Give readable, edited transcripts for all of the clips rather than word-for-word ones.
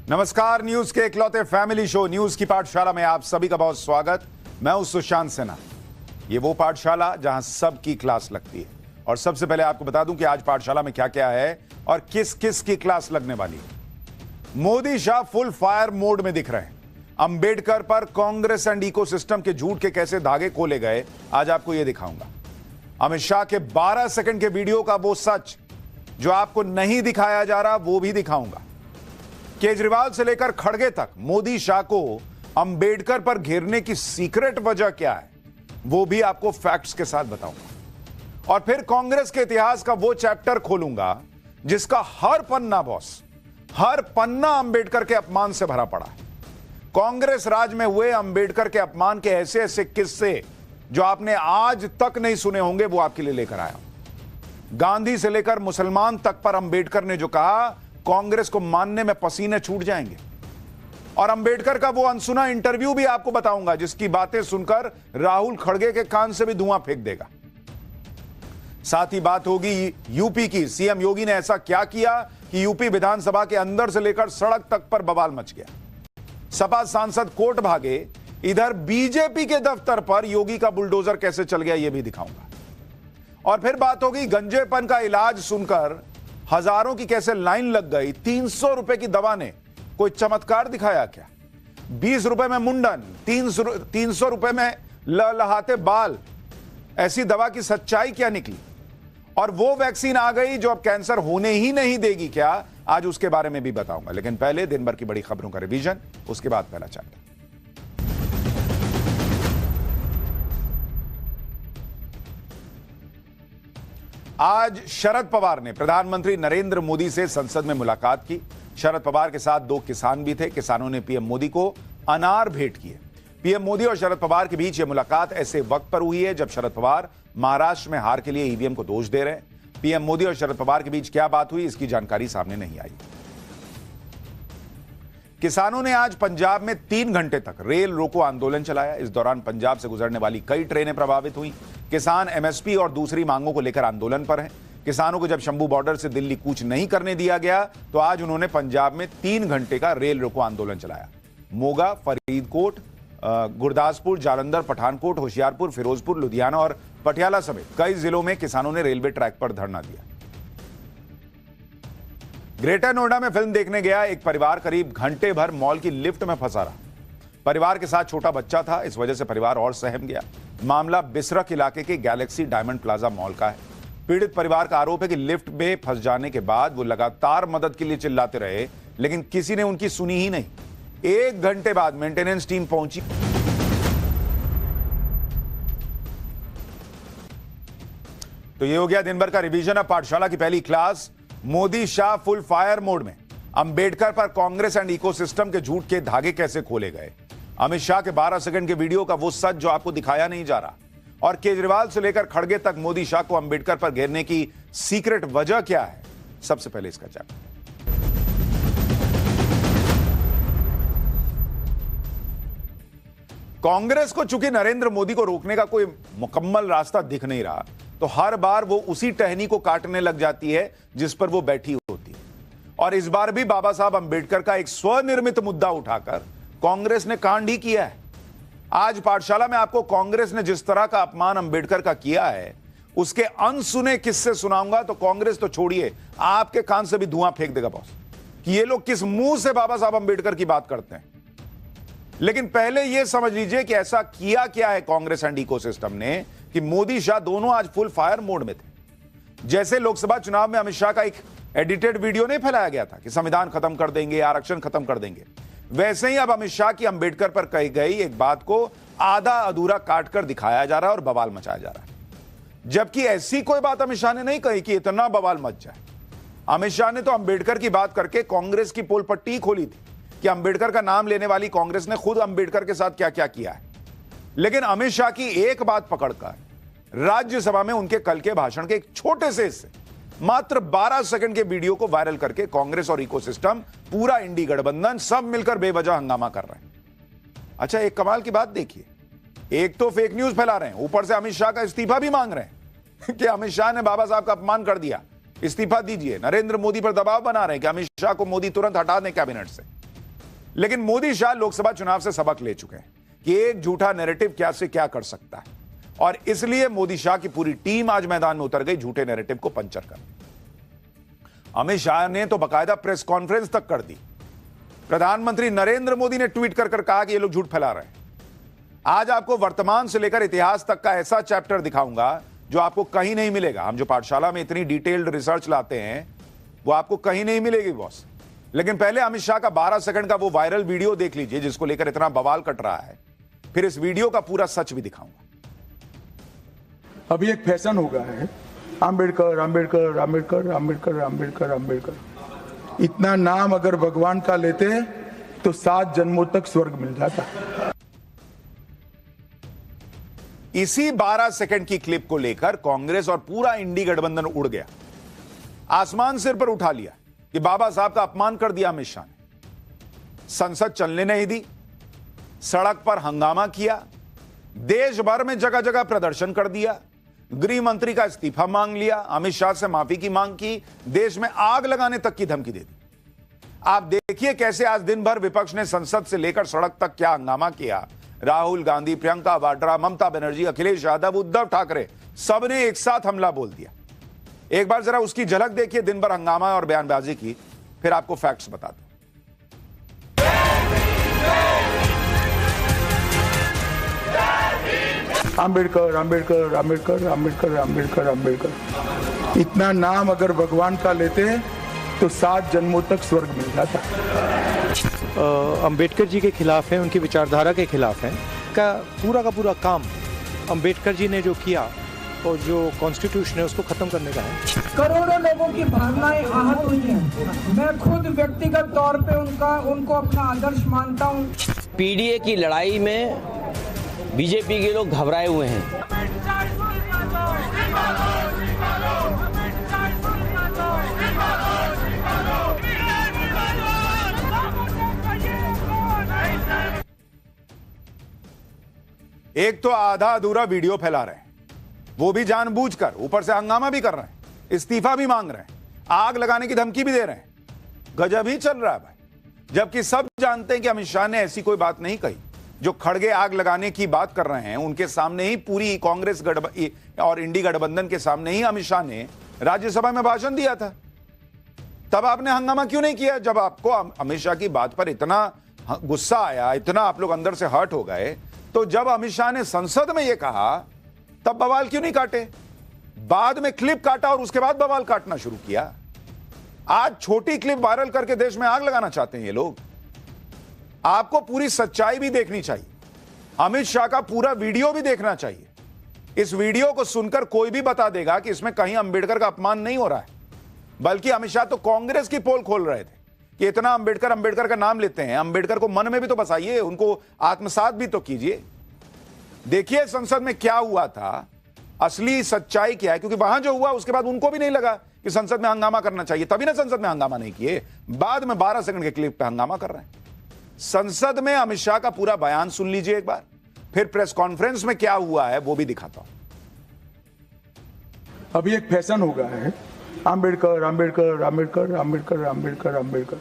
नमस्कार, न्यूज के इकलौते फैमिली शो न्यूज की पाठशाला में आप सभी का बहुत स्वागत। मैं हूं सुशांत सिन्हा। ये वो पाठशाला जहां सबकी क्लास लगती है। और सबसे पहले आपको बता दूं कि आज पाठशाला में क्या क्या है और किस किस की क्लास लगने वाली है। Modi Shah full fire mode में दिख रहे हैं। अंबेडकर पर कांग्रेस एंड इकोसिस्टम के झूठ के कैसे धागे खोले गए, आज आपको यह दिखाऊंगा। अमित शाह के 12 सेकंड के वीडियो का वो सच जो आपको नहीं दिखाया जा रहा, वो भी दिखाऊंगा। केजरीवाल से लेकर खड़गे तक मोदी शाह को अंबेडकर पर घेरने की सीक्रेट वजह क्या है, वो भी आपको फैक्ट्स के साथ बताऊंगा। और फिर कांग्रेस के इतिहास का वो चैप्टर खोलूंगा जिसका हर पन्ना अंबेडकर के अपमान से भरा पड़ा है। कांग्रेस राज में हुए अंबेडकर के अपमान के ऐसे ऐसे किस्से जो आपने आज तक नहीं सुने होंगे, वो आपके लिए लेकर आया हूं। गांधी से लेकर मुसलमान तक पर अंबेडकर ने जो कहा, कांग्रेस को मानने में पसीने छूट जाएंगे। और अंबेडकर का वो अनसुना इंटरव्यू भी आपको बताऊंगा जिसकी बातें सुनकर राहुल खड़गे के कान से भी धुआं फेंक देगा। साथ ही बात होगी यूपी की। सीएम योगी ने ऐसा क्या किया कि यूपी विधानसभा के अंदर से लेकर सड़क तक पर बवाल मच गया। सपा सांसद कोर्ट भागे, इधर बीजेपी के दफ्तर पर योगी का बुलडोजर कैसे चल गया, यह भी दिखाऊंगा। और फिर बात होगी गंजेपन का इलाज सुनकर हजारों की कैसे लाइन लग गई। 300 रुपए की दवा ने कोई चमत्कार दिखाया क्या? 20 रुपए में मुंडन, 300 रुपए में लहलहाते बाल, ऐसी दवा की सच्चाई क्या निकली? और वो वैक्सीन आ गई जो अब कैंसर होने ही नहीं देगी क्या, आज उसके बारे में भी बताऊंगा। लेकिन पहले दिन भर की बड़ी खबरों का रिवीजन, उसके बाद पहला चैप्टर। आज शरद पवार ने प्रधानमंत्री नरेंद्र मोदी से संसद में मुलाकात की। शरद पवार के साथ 2 किसान भी थे। किसानों ने पीएम मोदी को अनार भेंट किए। पीएम मोदी और शरद पवार के बीच यह मुलाकात ऐसे वक्त पर हुई है जब शरद पवार महाराष्ट्र में हार के लिए ईवीएम को दोष दे रहे हैं। पीएम मोदी और शरद पवार के बीच क्या बात हुई, इसकी जानकारी सामने नहीं आई। किसानों ने आज पंजाब में 3 घंटे तक रेल रोको आंदोलन चलाया। इस दौरान पंजाब से गुजरने वाली कई ट्रेनें प्रभावित हुई। किसान एमएसपी और दूसरी मांगों को लेकर आंदोलन पर हैं। किसानों को जब शंभू बॉर्डर से दिल्ली कूच नहीं करने दिया गया तो आज उन्होंने पंजाब में 3 घंटे का रेल रोको आंदोलन चलाया। मोगा, फरीदकोट, गुरदासपुर, जालंधर, पठानकोट, होशियारपुर, फिरोजपुर, लुधियाना और पटियाला समेत कई जिलों में किसानों ने रेलवे ट्रैक पर धरना दिया। ग्रेटर नोएडा में फिल्म देखने गया एक परिवार करीब घंटे भर मॉल की लिफ्ट में फंसा रहा। परिवार के साथ छोटा बच्चा था, इस वजह से परिवार और सहम गया। मामला बिसरख इलाके के गैलेक्सी डायमंड प्लाजा मॉल का है। पीड़ित परिवार का आरोप है कि लिफ्ट में फंस जाने के बाद वो लगातार मदद के लिए चिल्लाते रहे, लेकिन किसी ने उनकी सुनी ही नहीं। 1 घंटे बाद मेंटेनेंस टीम पहुंची। तो ये हो गया दिन भर का रिवीजन। अब पाठशाला की पहली class. Modi Shah full fire mode में। अंबेडकर पर कांग्रेस एंड इकोसिस्टम के झूठ के धागे कैसे खोले गए। अमित शाह के 12 सेकंड के वीडियो का वो सच जो आपको दिखाया नहीं जा रहा। और केजरीवाल से लेकर खड़गे तक मोदी शाह को अंबेडकर पर घेरने की सीक्रेट वजह क्या है, सबसे पहले इसका चैप्टर। कांग्रेस को चूंकि नरेंद्र मोदी को रोकने का कोई मुकम्मल रास्ता दिख नहीं रहा, तो हर बार वो उसी टहनी को काटने लग जाती है जिस पर वो बैठी होती है। और इस बार भी बाबा साहब अंबेडकर का एक स्वनिर्मित मुद्दा उठाकर कांग्रेस ने कांड ही किया है। आज पाठशाला में आपको कांग्रेस ने जिस तरह का अपमान अंबेडकर का किया है, उसके अनसुने किस्से सुनाऊंगा। तो कांग्रेस तो छोड़िए, आपके कान से भी धुआं फेंक देगा बॉस कि ये लोग किस मुंह से बाबा साहब अंबेडकर की बात करते हैं। लेकिन पहले यह समझ लीजिए कि ऐसा किया क्या है कांग्रेस एंड इकोसिस्टम ने कि मोदी शाह दोनों आज फुल फायर मोड में थे। जैसे लोकसभा चुनाव में अमित शाह का एक एडिटेड वीडियो नहीं फैलाया गया था कि संविधान खत्म कर देंगे, आरक्षण खत्म कर देंगे, वैसे ही अब अमित शाह की अंबेडकर पर कही गई एक बात को आधा अधूरा काटकर दिखाया जा रहा है और बवाल मचाया जा रहा है। जबकि ऐसी कोई बात अमित शाह ने नहीं कही कि इतना बवाल मच जाए। अमित शाह ने तो अंबेडकर की बात करके कांग्रेस की पोल पट्टी ही खोली थी कि अंबेडकर का नाम लेने वाली कांग्रेस ने खुद अंबेडकर के साथ क्या क्या किया है। लेकिन अमित शाह की एक बात पकड़कर राज्यसभा में उनके कल के भाषण के एक छोटे से हिस्से, मात्र 12 सेकंड के वीडियो को वायरल करके कांग्रेस और इकोसिस्टम, पूरा इंडी गठबंधन सब मिलकर बेवजह हंगामा कर रहे हैं। अच्छा, एक कमाल की बात देखिए, एक तो फेक न्यूज फैला रहे हैं, ऊपर से अमित शाह का इस्तीफा भी मांग रहे हैं कि अमित शाह ने बाबा साहब का अपमान कर दिया, इस्तीफा दीजिए। नरेंद्र मोदी पर दबाव बना रहे हैं कि अमित शाह को मोदी तुरंत हटा दें कैबिनेट से। लेकिन मोदी शाह लोकसभा चुनाव से सबक ले चुके हैं कि एक झूठा नैरेटिव क्या से क्या कर सकता है, और इसलिए मोदी शाह की पूरी टीम आज मैदान में उतर गई झूठे नैरेटिव को पंचर कर। अमित शाह ने तो बाकायदा प्रेस कॉन्फ्रेंस तक कर दी। प्रधानमंत्री नरेंद्र मोदी ने ट्वीट कर कहा कि ये लोग झूठ फैला रहे हैं। आज आपको वर्तमान से लेकर इतिहास तक का ऐसा चैप्टर दिखाऊंगा जो आपको कहीं नहीं मिलेगा। हम जो पाठशाला में इतनी डिटेल्ड रिसर्च लाते हैं वो आपको कहीं नहीं मिलेगी बॉस। लेकिन पहले अमित शाह का 12 सेकंड का वो वायरल वीडियो देख लीजिए जिसको लेकर इतना बवाल कट रहा है, फिर इस वीडियो का पूरा सच भी दिखाऊंगा। अभी एक फैशन हो गया है, अंबेडकर अंबेडकर अंबेडकर अंबेडकर अंबेडकर अंबेडकर। इतना नाम अगर भगवान का लेते तो 7 जन्मों तक स्वर्ग मिल जाता। इसी 12 सेकंड की क्लिप को लेकर कांग्रेस और पूरा इंडी गठबंधन उड़ गया, आसमान सिर पर उठा लिया कि बाबा साहब का अपमान कर दिया अमित शाह ने। संसद चलने नहीं दी, सड़क पर हंगामा किया, देश भर में जगह जगह प्रदर्शन कर दिया, गृह मंत्री का इस्तीफा मांग लिया, अमित शाह से माफी की मांग की, देश में आग लगाने तक की धमकी दे दी। आप देखिए कैसे आज दिन भर विपक्ष ने संसद से लेकर सड़क तक क्या हंगामा किया। राहुल गांधी, प्रियंका वाड्रा, ममता बनर्जी, अखिलेश यादव, उद्धव ठाकरे, सबने एक साथ हमला बोल दिया। एक बार जरा उसकी झलक देखिए दिन भर हंगामा और बयानबाजी की, फिर आपको फैक्ट्स बता दूं। अंबेडकर अंबेडकर अंबेडकर अंबेडकर अंबेडकर अंबेडकर। इतना नाम अगर भगवान का लेते तो 7 जन्मों तक स्वर्ग मिल जाता। अंबेडकर जी के खिलाफ है, उनकी विचारधारा के खिलाफ है। का पूरा काम अंबेडकर जी ने जो किया और जो कॉन्स्टिट्यूशन है उसको खत्म करने का है। करोड़ों लोगों की भावनाएं आहत हुई हैं। मैं खुद व्यक्तिगत तौर पे उनको अपना आदर्श मानता हूं। पीडीए की लड़ाई में बीजेपी के लोग घबराए हुए हैं। एक तो आधा अधूरा वीडियो फैला रहे हैं, वो भी जानबूझकर, ऊपर से हंगामा भी कर रहे हैं, इस्तीफा भी मांग रहे हैं, आग लगाने की धमकी भी दे रहे हैं। गजब ही चल रहा है भाई। जबकि सब जानते हैं कि अमित शाह ने ऐसी कोई बात नहीं कही। जो खड़गे आग लगाने की बात कर रहे हैं उनके सामने ही पूरी कांग्रेस और इंडी गठबंधन के सामने ही अमित शाह ने राज्यसभा में भाषण दिया था। तब आपने हंगामा क्यों नहीं किया? जब आपको अमित शाह की बात पर इतना गुस्सा आया, इतना आप लोग अंदर से हर्ट हो गए, तो जब अमित शाह ने संसद में यह कहा तब बवाल क्यों नहीं काटे? बाद में क्लिप काटा और उसके बाद बवाल काटना शुरू किया। आज छोटी क्लिप वायरल करके देश में आग लगाना चाहते हैं ये लोग। आपको पूरी सच्चाई भी देखनी चाहिए, अमित शाह का पूरा वीडियो भी देखना चाहिए। इस वीडियो को सुनकर कोई भी बता देगा कि इसमें कहीं अंबेडकर का अपमान नहीं हो रहा है, बल्कि अमित शाह तो कांग्रेस की पोल खोल रहे थे कि इतना अंबेडकर का नाम लेते हैं, अंबेडकर को मन में भी तो बसाइए, उनको आत्मसात भी तो कीजिए। देखिए संसद में क्या हुआ था, असली सच्चाई क्या है। क्योंकि वहां जो हुआ उसके बाद उनको भी नहीं लगा कि संसद में हंगामा करना चाहिए, तभी ना संसद में हंगामा नहीं किए। बाद में 12 सेकंड के क्लिप पे हंगामा कर रहे हैं। संसद में अमित शाह का पूरा बयान सुन लीजिए एक बार, फिर प्रेस कॉन्फ्रेंस में क्या हुआ है वो भी दिखाता हूं। अभी एक फैशन हो गया है, अंबेडकर अंबेडकर अंबेडकर अंबेडकर अंबेडकर अंबेडकर।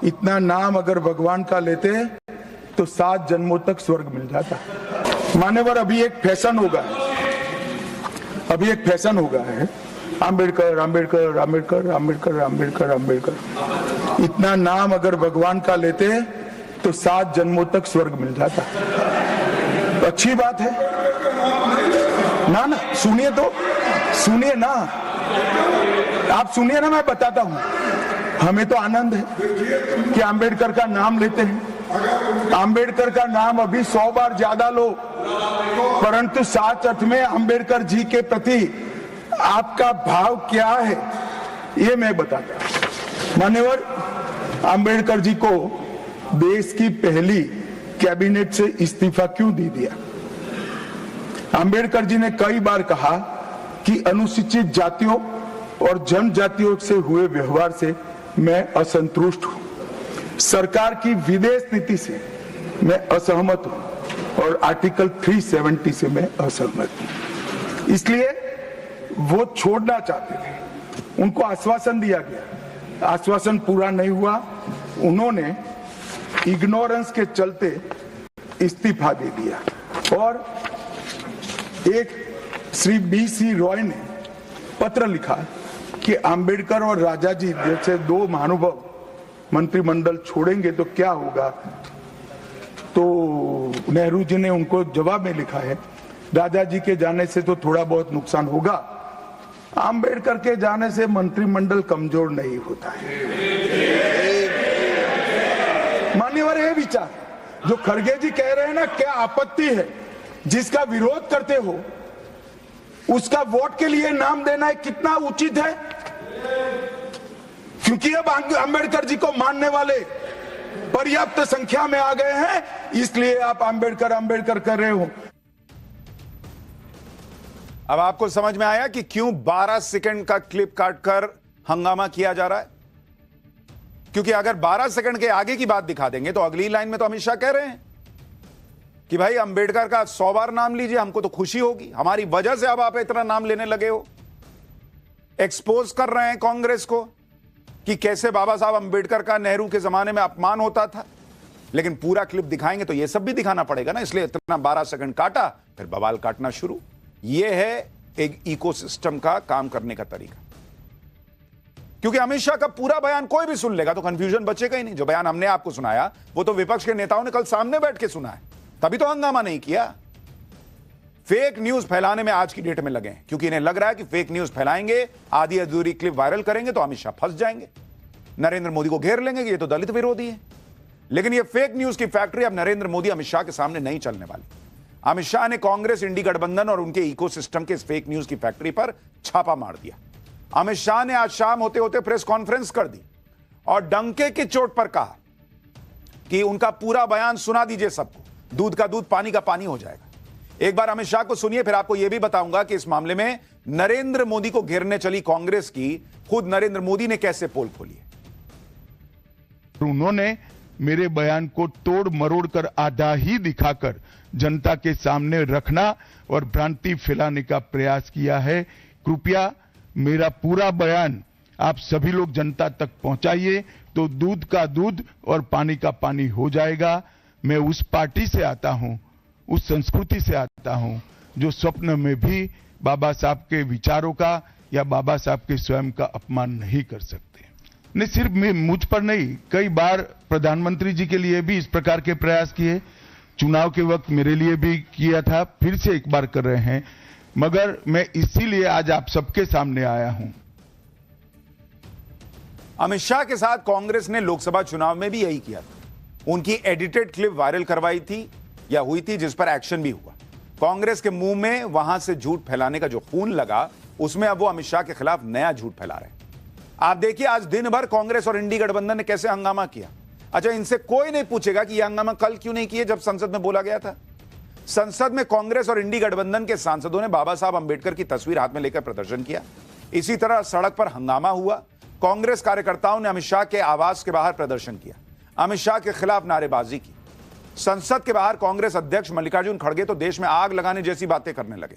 इतना नाम अगर भगवान का लेते तो 7 जन्मों तक स्वर्ग मिल जाता। मान्यवर, अभी एक फैशन हो गया है, अभी एक फैशन हो गया है, अंबेडकर अंबेडकर अंबेडकर अंबेडकर अंबेडकर अंबेडकर। इतना नाम अगर भगवान का लेते तो 7 जन्मों तक स्वर्ग मिल जाता। तो अच्छी बात है ना? सुनिए तो, सुनिए ना, आप सुनिए ना, मैं बताता हूं। हमें तो आनंद है कि अंबेडकर का नाम लेते हैं। अंबेडकर का नाम अभी 100 बार ज्यादा लो, परंतु साच अर्थ में अंबेडकर जी के प्रति आपका भाव क्या है ये मैं बताता हूं। मान्यवर, अंबेडकर जी को देश की पहली कैबिनेट से इस्तीफा क्यों दे दिया? अंबेडकर जी ने कई बार कहा कि अनुसूचित जातियों और जनजातियों से हुए व्यवहार से मैं असंतुष्ट हूं, सरकार की विदेश नीति से मैं असहमत हूं और आर्टिकल 370 से मैं असहमत हूं। इसलिए वो छोड़ना चाहते थे। उनको आश्वासन दिया गया, आश्वासन पूरा नहीं हुआ। उन्होंने इग्नोरेंस के चलते इस्तीफा दे दिया। और एक श्री BC रॉय ने पत्र लिखा कि अंबेडकर और राजा जी जैसे दो महानुभाव मंत्रिमंडल छोड़ेंगे तो क्या होगा। तो नेहरू जी ने उनको जवाब में लिखा है, राजा जी के जाने से तो थोड़ा बहुत नुकसान होगा, अंबेडकर के जाने से मंत्रिमंडल कमजोर नहीं होता है। मान्यवर है विचार जो खड़गे जी कह रहे हैं ना, क्या आपत्ति है? जिसका विरोध करते हो उसका वोट के लिए नाम देना कितना उचित है? क्योंकि अब अंबेडकर जी को मानने वाले पर्याप्त संख्या में आ गए हैं, इसलिए आप अंबेडकर अंबेडकर कर रहे हो। अब आपको समझ में आया कि क्यों 12 सेकंड का क्लिप काटकर हंगामा किया जा रहा है? क्योंकि अगर 12 सेकंड के आगे की बात दिखा देंगे तो अगली लाइन में तो अमित शाह कह रहे हैं कि भाई अंबेडकर का 100 बार नाम लीजिए, हमको तो खुशी होगी, हमारी वजह से अब आप इतना नाम लेने लगे हो। एक्सपोज कर रहे हैं कांग्रेस को कि कैसे बाबा साहब अंबेडकर का नेहरू के जमाने में अपमान होता था। लेकिन पूरा क्लिप दिखाएंगे तो यह सब भी दिखाना पड़ेगा ना, इसलिए इतना 12 सेकंड काटा, फिर बवाल काटना शुरू। यह है एक इकोसिस्टम का काम करने का तरीका। क्योंकि अमित शाह का पूरा बयान कोई भी सुन लेगा तो कंफ्यूजन बचेगा ही नहीं। जो बयान हमने आपको सुनाया वो तो विपक्ष के नेताओं ने कल सामने बैठ के सुना है, तभी तो हंगामा नहीं किया। फेक न्यूज फैलाने में आज की डेट में लगे हैं, क्योंकि इन्हें लग रहा है कि फेक न्यूज फैलाएंगे, आधी अधूरी क्लिप वायरल करेंगे तो अमित शाह फंस जाएंगे, नरेंद्र मोदी को घेर लेंगे कि ये तो दलित विरोधी है। लेकिन ये फेक न्यूज की फैक्ट्री अब नरेंद्र मोदी अमित शाह के सामने नहीं चलने वाली। अमित शाह ने कांग्रेस इंडी गठबंधन और उनके इकोसिस्टम के इस फेक न्यूज की फैक्ट्री पर छापा मार दिया। अमित शाह ने आज शाम होते होते प्रेस कॉन्फ्रेंस कर दी और डंके की चोट पर कहा कि उनका पूरा बयान सुना दीजिए सबको, दूध का दूध पानी का पानी हो जाएगा। एक बार अमित शाह को सुनिए, फिर आपको यह भी बताऊंगा कि इस मामले में नरेंद्र मोदी को घेरने चली कांग्रेस की खुद नरेंद्र मोदी ने कैसे पोल खोली है। उन्होंने मेरे बयान को तोड़ मरोड़ कर आधा ही दिखाकर जनता के सामने रखना और भ्रांति फैलाने का प्रयास किया है। कृपया मेरा पूरा बयान आप सभी लोग जनता तक पहुंचाइए तो दूध का दूध और पानी का पानी हो जाएगा। मैं उस पार्टी से आता हूं, उस संस्कृति से आता हूं जो स्वप्न में भी बाबा साहब के विचारों का या बाबा साहब के स्वयं का अपमान नहीं कर सकते। नहीं सिर्फ मुझ पर नहीं, कई बार प्रधानमंत्री जी के लिए भी इस प्रकार के प्रयास किए, चुनाव के वक्त मेरे लिए भी किया था, फिर से एक बार कर रहे हैं, मगर मैं इसीलिए आज आप सबके सामने आया हूं। अमित शाह के साथ कांग्रेस ने लोकसभा चुनाव में भी यही किया था। उनकी एडिटेड क्लिप वायरल करवाई थी या हुई थी, जिस पर एक्शन भी हुआ। कांग्रेस के मुंह में वहां से झूठ फैलाने का जो खून लगा, उसमें अब वो अमित शाह के खिलाफ नया झूठ फैला रहे हैं। आप देखिए आज दिन भर कांग्रेस और इंडी गठबंधन ने कैसे हंगामा किया। अच्छा, इनसे कोई नहीं पूछेगा कि यह हंगामा कल क्यों नहीं किए जब संसद में बोला गया था। संसद में कांग्रेस और इंडी गठबंधन के सांसदों ने बाबा साहब अंबेडकर की तस्वीर हाथ में लेकर प्रदर्शन किया। इसी तरह सड़क पर हंगामा हुआ। कांग्रेस कार्यकर्ताओं ने अमित शाह के आवास के बाहर प्रदर्शन किया, अमित शाह के खिलाफ नारेबाजी की। संसद के बाहर कांग्रेस अध्यक्ष मल्लिकार्जुन खड़गे तो देश में आग लगाने जैसी बातें करने लगे।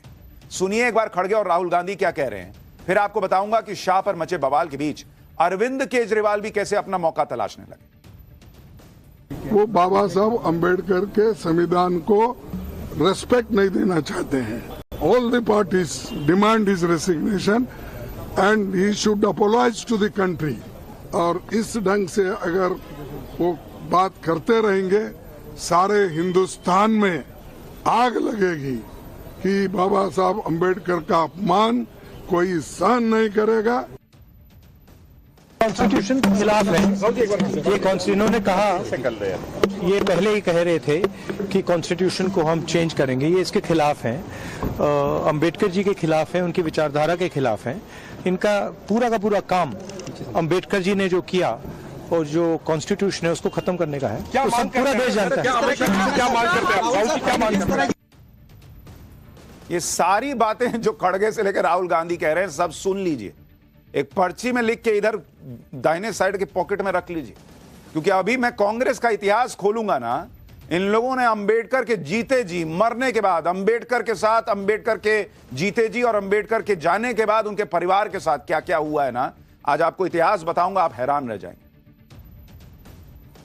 सुनिए एक बार खड़गे और राहुल गांधी क्या कह रहे हैं, फिर आपको बताऊंगा कि शाह पर मचे बवाल के बीच अरविंद केजरीवाल भी कैसे अपना मौका तलाशने लगे। वो बाबा साहब अंबेडकर के संविधान को रेस्पेक्ट नहीं देना चाहते हैं। All the parties demand his resignation and he should apologise to the country. और इस ढंग से अगर वो बात करते रहेंगे, सारे हिंदुस्तान में आग लगेगी कि बाबा साहब अंबेडकर का अपमान कोई सहन नहीं करेगा। कॉन्स्टिट्यूशन के खिलाफ है ये। इन्होंने कहा, ये पहले ही कह रहे थे कि कॉन्स्टिट्यूशन को हम चेंज करेंगे, ये इसके खिलाफ हैं, अंबेडकर जी के खिलाफ हैं, उनकी विचारधारा के खिलाफ हैं। इनका पूरा का पूरा काम अंबेडकर जी ने जो किया और जो कॉन्स्टिट्यूशन है उसको खत्म करने का है, तो सब पूरा देश जानता है। ये सारी बातें जो खड़गे से लेकर राहुल गांधी कह रहे हैं सब सुन लीजिए, एक पर्ची में लिख के इधर दाहिने साइड के पॉकेट में रख लीजिए, क्योंकि अभी मैं कांग्रेस का इतिहास खोलूंगा ना। इन लोगों ने अंबेडकर के जीते जी मरने के बाद, अंबेडकर के साथ, अंबेडकर के जीते जी और अंबेडकर के जाने के बाद उनके परिवार के साथ क्या क्या हुआ है ना, आज आपको इतिहास बताऊंगा, आप हैरान रह जाएंगे।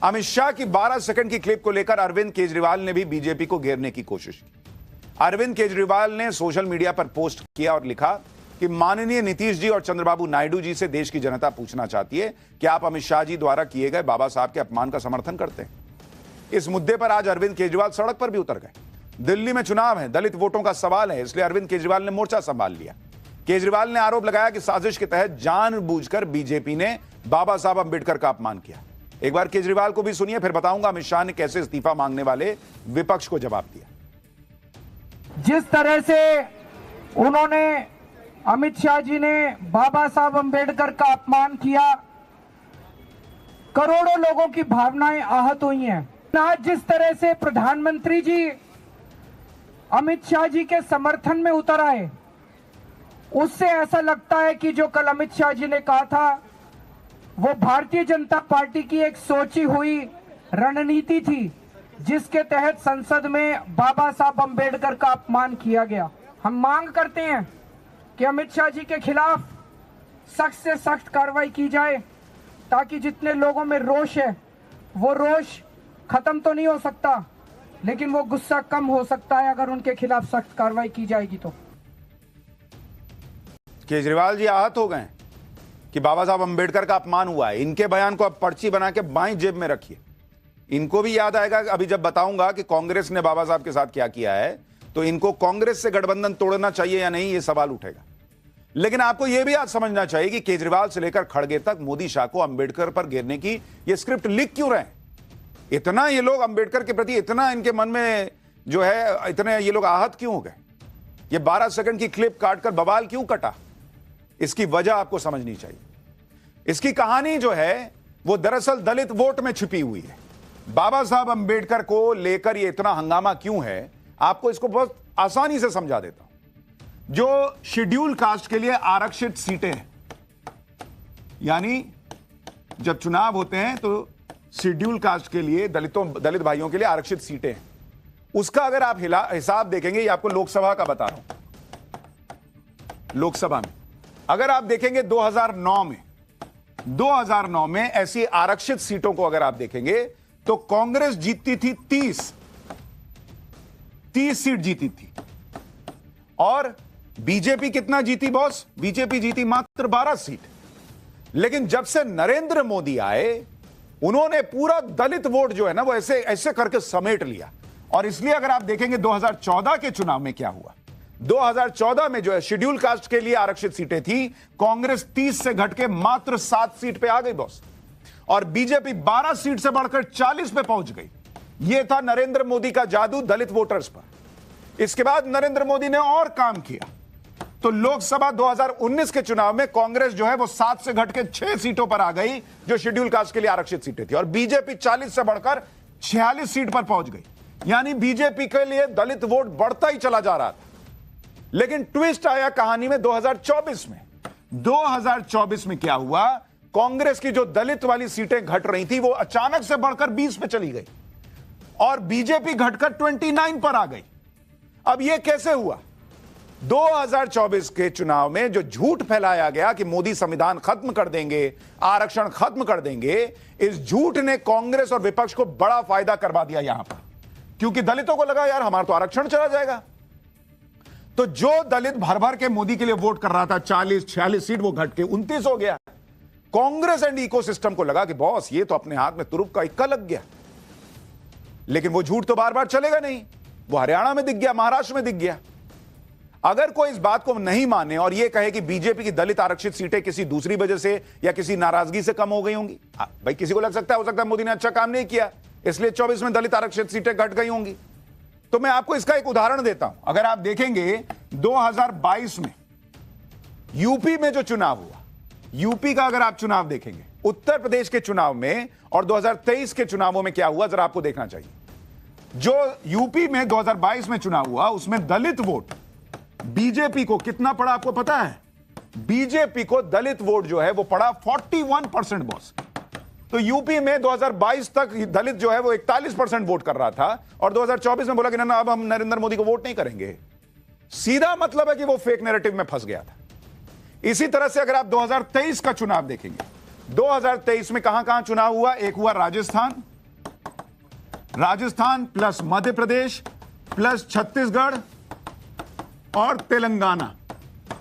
अमित शाह की 12 सेकंड की क्लिप को लेकर अरविंद केजरीवाल ने भी बीजेपी को घेरने की कोशिश की। अरविंद केजरीवाल ने सोशल मीडिया पर पोस्ट किया और लिखा कि माननीय नीतीश जी और चंद्रबाबू नायडू जी से देश की जनता पूछना चाहती है कि आप अमित शाह जी द्वारा किए गए बाबा साहब के अपमान का समर्थन करते हैं। इस मुद्दे पर आज अरविंद केजरीवाल सड़क पर भी उतर गए। दिल्ली में चुनाव है, दलित वोटों का सवाल है, इसलिए अरविंद केजरीवाल ने मोर्चा संभाल लिया। केजरीवाल ने आरोप लगाया कि साजिश के तहत जानबूझकर बीजेपी ने बाबा साहब अंबेडकर का अपमान किया। एक बार केजरीवाल को भी सुनिए, फिर बताऊंगा अमित शाह ने कैसे इस्तीफा मांगने वाले विपक्ष को जवाब दिया। जिस तरह से उन्होंने अमित शाह जी ने बाबा साहब अंबेडकर का अपमान किया, करोड़ों लोगों की भावनाएं आहत हुई हैं। आज जिस तरह से प्रधानमंत्री जी अमित शाह जी के समर्थन में उतर आए, उससे ऐसा लगता है कि जो कल अमित शाह जी ने कहा था वो भारतीय जनता पार्टी की एक सोची हुई रणनीति थी, जिसके तहत संसद में बाबा साहब अंबेडकर का अपमान किया गया। हम मांग करते हैं कि अमित शाह जी के खिलाफ सख्त से सख्त कार्रवाई की जाए, ताकि जितने लोगों में रोष है वो रोष खत्म तो नहीं हो सकता, लेकिन वो गुस्सा कम हो सकता है अगर उनके खिलाफ सख्त कार्रवाई की जाएगी तो। केजरीवाल जी आहत हो गए कि बाबा साहब अंबेडकर का अपमान हुआ है। इनके बयान को अब पर्ची बना के बाईं जेब में रखिए। इनको भी याद आएगा अभी जब बताऊंगा कि कांग्रेस ने बाबा साहब के साथ क्या किया है, तो इनको कांग्रेस से गठबंधन तोड़ना चाहिए या नहीं, यह सवाल उठेगा। लेकिन आपको यह भी आज समझना चाहिए कि केजरीवाल से लेकर खड़गे तक मोदी शाह को अंबेडकर पर घेरने की यह स्क्रिप्ट लिख क्यों रहे हैं। इतना ये लोग अंबेडकर के प्रति इतना इनके मन में जो है, इतने ये लोग आहत क्यों हो गए। ये 12 सेकंड की क्लिप काटकर बवाल क्यों कटा, इसकी वजह आपको समझनी चाहिए। इसकी कहानी जो है वो दरअसल दलित वोट में छिपी हुई है। बाबा साहब अंबेडकर को लेकर ये इतना हंगामा क्यों है, आपको इसको बहुत आसानी से समझा देता हूं। जो शेड्यूल कास्ट के लिए आरक्षित सीटें हैं, यानी जब चुनाव होते हैं तो शेड्यूल कास्ट के लिए दलित भाइयों के लिए आरक्षित सीटें हैं, उसका अगर आप हिसाब देखेंगे, ये आपको लोकसभा का बता रहा हूं। लोकसभा में अगर आप देखेंगे 2009 में ऐसी आरक्षित सीटों को अगर आप देखेंगे तो कांग्रेस जीतती थी 30 सीट जीती थी, और बीजेपी कितना जीती बॉस? बीजेपी जीती मात्र 12 सीट। लेकिन जब से नरेंद्र मोदी आए, उन्होंने पूरा दलित वोट जो है ना वो ऐसे ऐसे करके समेट लिया। और इसलिए अगर आप देखेंगे 2014 के चुनाव में क्या हुआ, 2014 में जो है शेड्यूल कास्ट के लिए आरक्षित सीटें थी, कांग्रेस 30 से घट के मात्र 7 सीट पे आ गई बॉस, और बीजेपी 12 सीट से बढ़कर 40 पे पहुंच गई। यह था नरेंद्र मोदी का जादू दलित वोटर्स पर। इसके बाद नरेंद्र मोदी ने और काम किया, तो लोकसभा 2019 के चुनाव में कांग्रेस जो है वो 7 से घट के 6 सीटों पर आ गई, जो शेड्यूल कास्ट के लिए आरक्षित सीटें थी, और बीजेपी 40 से बढ़कर 46 सीट पर पहुंच गई। यानी बीजेपी के लिए दलित वोट बढ़ता ही चला जा रहा था। लेकिन ट्विस्ट आया कहानी में 2024 में। 2024 में क्या हुआ, कांग्रेस की जो दलित वाली सीटें घट रही थी वो अचानक से बढ़कर 20 पे चली गई, और बीजेपी घटकर 29 पर आ गई। अब यह कैसे हुआ? 2024 के चुनाव में जो झूठ फैलाया गया कि मोदी संविधान खत्म कर देंगे, आरक्षण खत्म कर देंगे, इस झूठ ने कांग्रेस और विपक्ष को बड़ा फायदा करवा दिया यहां पर, क्योंकि दलितों को लगा यार हमारा तो आरक्षण चला जाएगा। तो जो दलित भर भर के मोदी के लिए वोट कर रहा था, 40-46 सीट, वो घट के 29 हो गया। कांग्रेस एंड इकोसिस्टम को लगा कि बॉस ये तो अपने हाथ में तुरुप का इक्का लग गया। लेकिन वो झूठ तो बार बार चलेगा नहीं, वो हरियाणा में दिख गया, महाराष्ट्र में दिख गया। अगर कोई इस बात को नहीं माने और यह कहे कि बीजेपी की दलित आरक्षित सीटें किसी दूसरी वजह से या किसी नाराजगी से कम हो गई होंगी, भाई किसी को लग सकता है, हो सकता है मोदी ने अच्छा काम नहीं किया इसलिए 24 में दलित आरक्षित सीटें घट गई होंगी। तो मैं आपको इसका एक उदाहरण देता हूं। अगर आप देखेंगे 2022 में यूपी में जो चुनाव हुआ, यूपी का अगर आप चुनाव देखेंगे, उत्तर प्रदेश के चुनाव में और 2023 के चुनावों में क्या हुआ जरा आपको देखना चाहिए। जो यूपी में 2022 में चुनाव हुआ उसमें दलित वोट बीजेपी को कितना पड़ा आपको पता है? बीजेपी को दलित वोट जो है वो पड़ा 41% बॉस। तो यूपी में 2022 तक दलित जो है वो 41% वोट कर रहा था, और 2024 में बोला कि ना अब हम नरेंद्र मोदी को वोट नहीं करेंगे। सीधा मतलब है कि वो फेक नैरेटिव में फंस गया था। इसी तरह से अगर आप 2023 का चुनाव देखेंगे, 2023 में कहां कहां चुनाव हुआ, एक हुआ राजस्थान, राजस्थान प्लस मध्य प्रदेश प्लस छत्तीसगढ़ और तेलंगाना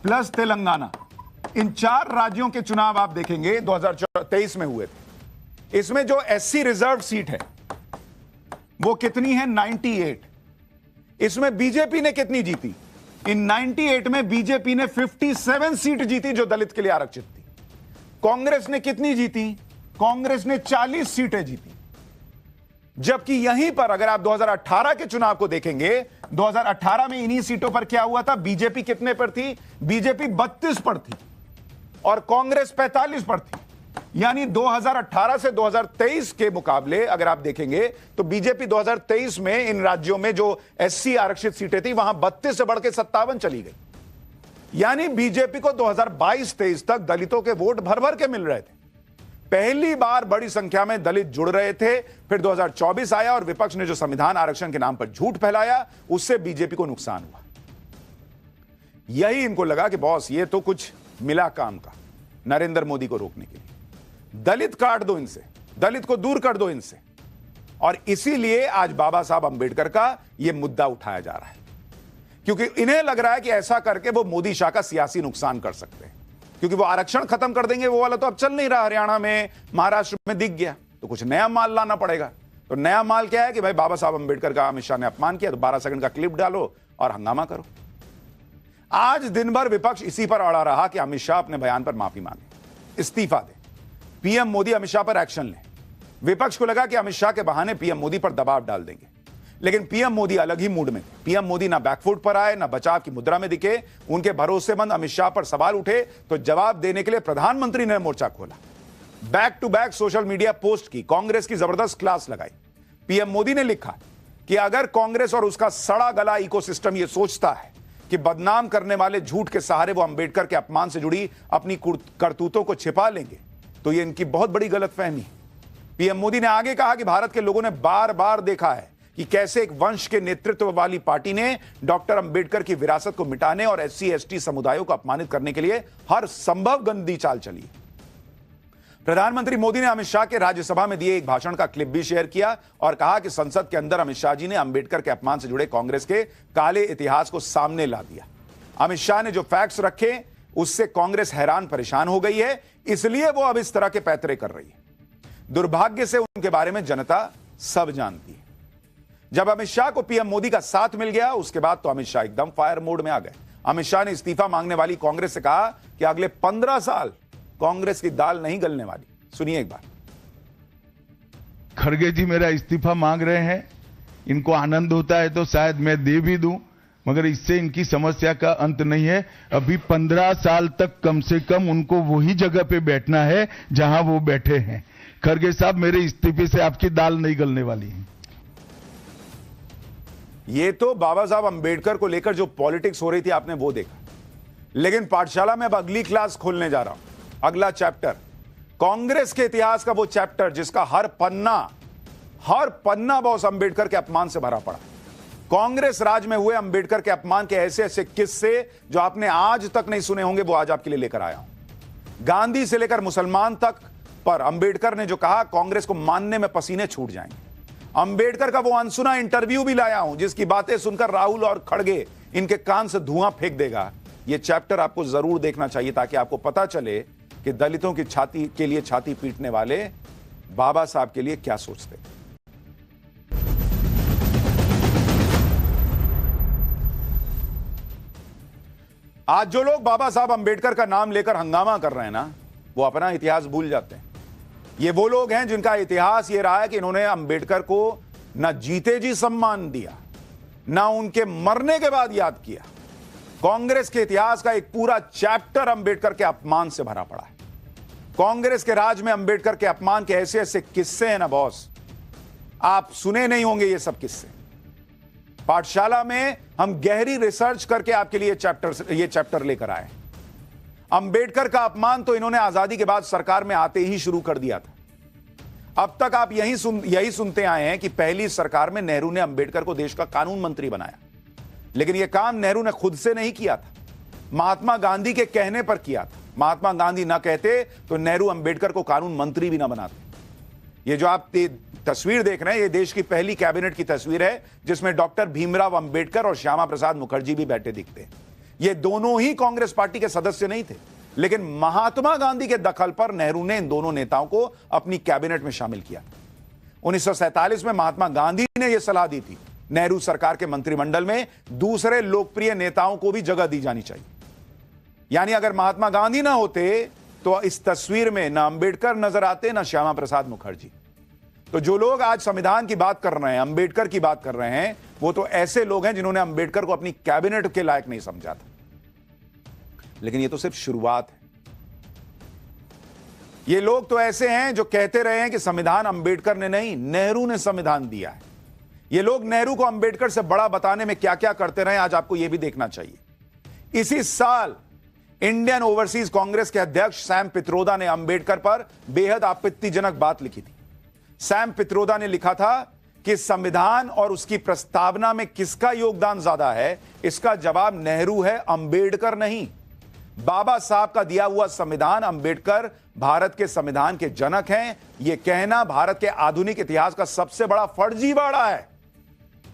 प्लस तेलंगाना, इन 4 राज्यों के चुनाव आप देखेंगे 2023 में हुए थे। इसमें जो एससी रिजर्व सीट है वो कितनी है? 98। इसमें बीजेपी ने कितनी जीती? इन 98 में बीजेपी ने 57 सीट जीती जो दलित के लिए आरक्षित थी। कांग्रेस ने कितनी जीती? कांग्रेस ने 40 सीटें जीती। जबकि यहीं पर अगर आप 2018 के चुनाव को देखेंगे, 2018 में इन्हीं सीटों पर क्या हुआ था? बीजेपी कितने पर थी? बीजेपी 32 पर थी और कांग्रेस 45 पर थी। यानी 2018 से 2023 के मुकाबले अगर आप देखेंगे तो बीजेपी 2023 में इन राज्यों में जो एससी आरक्षित सीटें थी वहां 32 से बढ़ के 57 चली गई। यानी बीजेपी को 2022-23 तक दलितों के वोट भर भर के मिल रहे थे। पहली बार बड़ी संख्या में दलित जुड़ रहे थे। फिर 2024 आया और विपक्ष ने जो संविधान आरक्षण के नाम पर झूठ फैलाया, उससे बीजेपी को नुकसान हुआ। यही इनको लगा कि बॉस ये तो कुछ मिला काम का नरेंद्र मोदी को रोकने के लिए। दलित काट दो इनसे, दलित को दूर कर दो इनसे। और इसीलिए आज बाबा साहब अंबेडकर का यह मुद्दा उठाया जा रहा है, क्योंकि इन्हें लग रहा है कि ऐसा करके वो मोदी शाह का सियासी नुकसान कर सकते हैं। क्योंकि वो आरक्षण खत्म कर देंगे, वो वाला तो अब चल नहीं रहा। हरियाणा में, महाराष्ट्र में दिख गया, तो कुछ नया माल लाना पड़ेगा। तो नया माल क्या है कि भाई बाबा साहब अंबेडकर का अमित शाह ने अपमान किया, तो 12 सेकंड का क्लिप डालो और हंगामा करो। आज दिन भर विपक्ष इसी पर अड़ा रहा कि अमित शाह अपने बयान पर माफी मांगे, इस्तीफा दे, पीएम मोदी अमित शाह पर एक्शन ले। विपक्ष को लगा कि अमित शाह के बहाने पीएम मोदी पर दबाव डाल देंगे, लेकिन पीएम मोदी अलग ही मूड में थे। पीएम मोदी ना बैकफुट पर आए, ना बचाव की मुद्रा में दिखे। उनके भरोसेमंद अमित शाह पर सवाल उठे तो जवाब देने के लिए प्रधानमंत्री ने मोर्चा खोला, back to back social media post की, कांग्रेस की जबरदस्त क्लास लगाई। पीएम मोदी ने लिखा कि अगर कांग्रेस और उसका सड़ा गला इकोसिस्टम यह सोचता है कि बदनाम करने वाले झूठ के सहारे वो अंबेडकर के अपमान से जुड़ी अपनी करतूतों को छिपा लेंगे, तो ये इनकी बहुत बड़ी गलतफहमी है। पीएम मोदी ने आगे कहा कि भारत के लोगों ने बार बार देखा है कि कैसे एक वंश के नेतृत्व वाली पार्टी ने डॉक्टर अंबेडकर की विरासत को मिटाने और एससी एसटी समुदायों को अपमानित करने के लिए हर संभव गंदी चाल चली। प्रधानमंत्री मोदी ने अमित शाह के राज्यसभा में दिए एक भाषण का क्लिप भी शेयर किया और कहा कि संसद के अंदर अमित शाह जी ने अंबेडकर के अपमान से जुड़े कांग्रेस के काले इतिहास को सामने ला दिया। अमित शाह ने जो फैक्ट्स रखे उससे कांग्रेस हैरान परेशान हो गई है, इसलिए वो अब इस तरह के पैतरे कर रही है। दुर्भाग्य से उनके बारे में जनता सब जानती है। जब अमित शाह को पीएम मोदी का साथ मिल गया, उसके बाद तो अमित शाह एकदम फायर मोड में आ गए। अमित शाह ने इस्तीफा मांगने वाली कांग्रेस से कहा कि अगले 15 साल कांग्रेस की दाल नहीं गलने वाली। सुनिए एक बार। खड़गे जी मेरा इस्तीफा मांग रहे हैं, इनको आनंद होता है तो शायद मैं दे भी दूं, मगर इससे इनकी समस्या का अंत नहीं है। अभी 15 साल तक कम से कम उनको वही जगह पे बैठना है जहां वो बैठे हैं। खड़गे साहब, मेरे इस्तीफे से आपकी दाल नहीं गलने वाली है। ये तो बाबा साहब अंबेडकर को लेकर जो पॉलिटिक्स हो रही थी आपने वो देखा, लेकिन पाठशाला में अब अगली क्लास खोलने जा रहा हूं। अगला चैप्टर कांग्रेस के इतिहास का, वो चैप्टर जिसका हर पन्ना बॉस अंबेडकर के अपमान से भरा पड़ा। कांग्रेस राज में हुए अंबेडकर के अपमान के ऐसे ऐसे किस्से जो आपने आज तक नहीं सुने होंगे, वो आज आपके लिए लेकर आया हूं। गांधी से लेकर मुसलमान तक पर अंबेडकर ने जो कहा, कांग्रेस को मानने में पसीने छूट जाएंगे। अंबेडकर का वो अनसुना इंटरव्यू भी लाया हूं जिसकी बातें सुनकर राहुल और खड़गे इनके कान से धुआं फेंक देगा। ये चैप्टर आपको जरूर देखना चाहिए ताकि आपको पता चले कि दलितों की छाती के लिए छाती पीटने वाले बाबा साहब के लिए क्या सोचते। आज जो लोग बाबा साहब अंबेडकर का नाम लेकर हंगामा कर रहे हैं ना, वो अपना इतिहास भूल जाते हैं। ये वो लोग हैं जिनका इतिहास ये रहा है कि इन्होंने अंबेडकर को ना जीते जी सम्मान दिया, ना उनके मरने के बाद याद किया। कांग्रेस के इतिहास का एक पूरा चैप्टर अंबेडकर के अपमान से भरा पड़ा है। कांग्रेस के राज में अंबेडकर के अपमान के ऐसे ऐसे किस्से हैं ना बॉस, आप सुने नहीं होंगे ये सब किस्से। पाठशाला में हम गहरी रिसर्च करके आपके लिए ये चैप्टर लेकर आए। अंबेडकर का अपमान तो इन्होंने आजादी के बाद सरकार में आते ही शुरू कर दिया था। अब तक आप यही सुनते आए हैं कि पहली सरकार में नेहरू ने अंबेडकर को देश का कानून मंत्री बनाया, लेकिन यह काम नेहरू ने खुद से नहीं किया था, महात्मा गांधी के कहने पर किया था। महात्मा गांधी ना कहते तो नेहरू अंबेडकर को कानून मंत्री भी ना बनाते। ये जो आप तस्वीर देख रहे हैं, ये देश की पहली कैबिनेट की तस्वीर है जिसमें डॉक्टर भीमराव अंबेडकर और श्यामा प्रसाद मुखर्जी भी बैठे दिखते हैं। ये दोनों ही कांग्रेस पार्टी के सदस्य नहीं थे, लेकिन महात्मा गांधी के दखल पर नेहरू ने इन दोनों नेताओं को अपनी कैबिनेट में शामिल किया। 1947 में महात्मा गांधी ने यह सलाह दी थी, नेहरू सरकार के मंत्रिमंडल में दूसरे लोकप्रिय नेताओं को भी जगह दी जानी चाहिए। यानी अगर महात्मा गांधी ना होते तो इस तस्वीर में ना अंबेडकर नजर आते, ना श्यामा प्रसाद मुखर्जी। तो जो लोग आज संविधान की बात कर रहे हैं, अंबेडकर की बात कर रहे हैं, वो तो ऐसे लोग हैं जिन्होंने अंबेडकर को अपनी कैबिनेट के लायक नहीं समझा था। लेकिन ये तो सिर्फ शुरुआत है। ये लोग तो ऐसे हैं जो कहते रहे हैं कि संविधान अंबेडकर ने नहीं, नेहरू ने संविधान दिया है। ये लोग नेहरू को अंबेडकर से बड़ा बताने में क्या क्या करते रहे, आज आपको यह भी देखना चाहिए। इसी साल इंडियन ओवरसीज कांग्रेस के अध्यक्ष सैम पित्रोदा ने अंबेडकर पर बेहद आपत्तिजनक बात लिखी थी। सैम पित्रोदा ने लिखा था कि संविधान और उसकी प्रस्तावना में किसका योगदान ज्यादा है, इसका जवाब नेहरू है, अंबेडकर नहीं। बाबा साहब का दिया हुआ संविधान, अंबेडकर भारत के संविधान के जनक हैं। यह कहना भारत के आधुनिक इतिहास का सबसे बड़ा फर्जीवाड़ा है।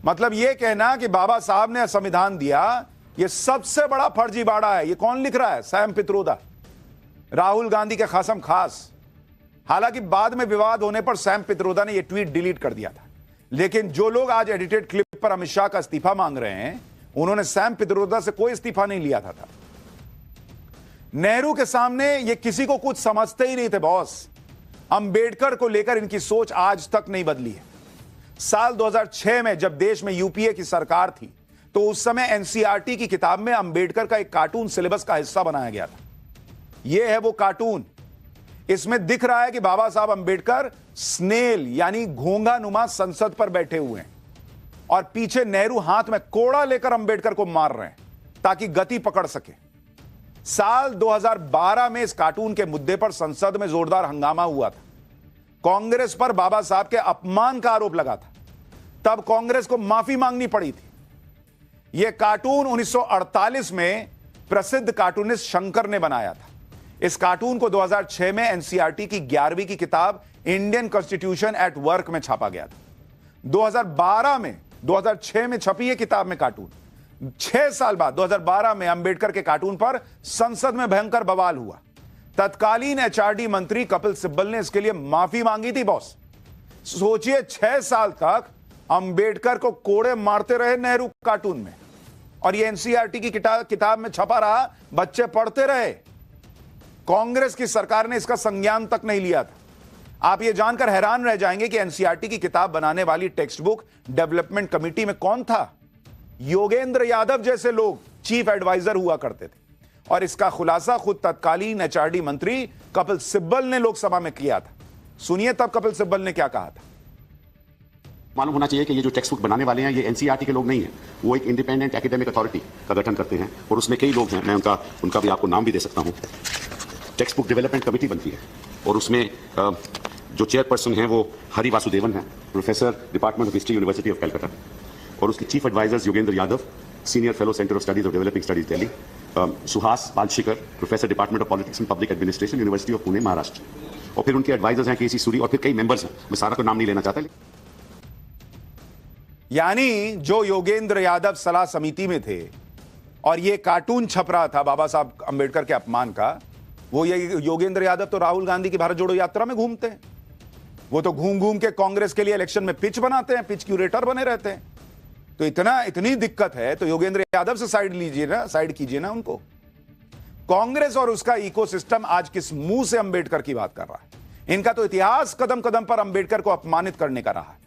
मतलब यह कहना कि बाबा साहब ने संविधान दिया, यह सबसे बड़ा फर्जीवाड़ा है। यह कौन लिख रहा है? सैम पित्रोदा, राहुल गांधी के खासम खास। हालांकि बाद में विवाद होने पर सैम पित्रोदा ने यह ट्वीट डिलीट कर दिया था। लेकिन जो लोग आज एडिटेड क्लिप पर अमित शाह का इस्तीफा मांग रहे हैं, उन्होंने सैम पित्रोदा से कोई इस्तीफा नहीं लिया था। नेहरू के सामने ये किसी को कुछ समझते ही नहीं थे बॉस। अंबेडकर को लेकर इनकी सोच आज तक नहीं बदली है। साल 2006 में जब देश में यूपीए की सरकार थी, तो उस समय एनसीईआरटी की किताब में अंबेडकर का एक कार्टून सिलेबस का हिस्सा बनाया गया था। यह है वो कार्टून। इसमें दिख रहा है कि बाबा साहब अंबेडकर स्नेल यानी घोंघा नुमा संसद पर बैठे हुए हैं और पीछे नेहरू हाथ में कोड़ा लेकर अंबेडकर को मार रहे हैं ताकि गति पकड़ सके। साल 2012 में इस कार्टून के मुद्दे पर संसद में जोरदार हंगामा हुआ था। कांग्रेस पर बाबा साहब के अपमान का आरोप लगा था। तब कांग्रेस को माफी मांगनी पड़ी थी। यह कार्टून 1948 में प्रसिद्ध कार्टूनिस्ट शंकर ने बनाया था। इस कार्टून को 2006 में एनसीईआरटी की 11वीं की किताब इंडियन कॉन्स्टिट्यूशन एट वर्क में छापा गया था। 2006 में छपी यह किताब में कार्टून, 6 साल बाद 2012 में अंबेडकर के कार्टून पर संसद में भयंकर बवाल हुआ। तत्कालीन एचआरडी मंत्री कपिल सिब्बल ने इसके लिए माफी मांगी थी बॉस। सोचिए, 6 साल तक अंबेडकर को कोड़े मारते रहे नेहरू कार्टून में, और ये एनसीईआरटी की किताब में छपा रहा, बच्चे पढ़ते रहे। कांग्रेस की सरकार ने इसका संज्ञान तक नहीं लिया था। आप ये जानकर हैरान रह जाएंगे कि एनसीईआरटी की किताब बनाने वाली टेक्स्ट बुक डेवलपमेंट कमेटी में कौन था? योगेंद्र यादव जैसे लोग चीफ एडवाइजर हुआ करते थे। और इसका खुलासा खुद तत्कालीन एचआरडी मंत्री कपिल सिब्बल ने लोकसभा में किया था। सुनिए तब कपिल सिब्बल ने क्या कहा था। मालूम होना चाहिए कि ये जो टेक्स्ट बुक बनाने वाले हैं ये एनसीईआरटी के लोग नहीं हैं, वो एक इंडिपेंडेंट एकेडमिक अथॉरिटी का गठन करते हैं और उसमें कई लोग हैं। मैं उनका भी आपको नाम भी दे सकता हूं। टेक्स्ट बुक डेवलपमेंट कमेटी बनती है और उसमें जो चेयरपर्सन हैं वो हरि वासुदेवन हैं, professor department of history university of Calcutta, और उसके chief advisers Yogendra Yadav, senior fellow centre of studies of developing studies Delhi, Suhas Palshikar, professor department of politics and public administration university of Pune Maharashtra, और फिर उनके एडवाइजर्स हैं केसी सूरी, और फिर कई मेंबर्स हैं। मैं सारा को नाम नहीं लेना चाहता। यानी जो योगेंद्र यादव सलाह समिति में थे और ये कार्टून छप रहा था बाबा साहब अंबेडकर के अपमान का, वो ये योगेंद्र यादव तो राहुल गांधी की भारत जोड़ो यात्रा में घूमते हैं। वो तो घूम घूम के कांग्रेस के लिए इलेक्शन में पिच बनाते हैं, पिच क्यूरेटर बने रहते हैं। तो इतनी दिक्कत है तो योगेंद्र यादव से साइड कीजिए ना उनको। कांग्रेस और उसका इकोसिस्टम आज किस मुंह से अंबेडकर की बात कर रहा है? इनका तो इतिहास कदम कदम पर अंबेडकर को अपमानित करने का रहा है।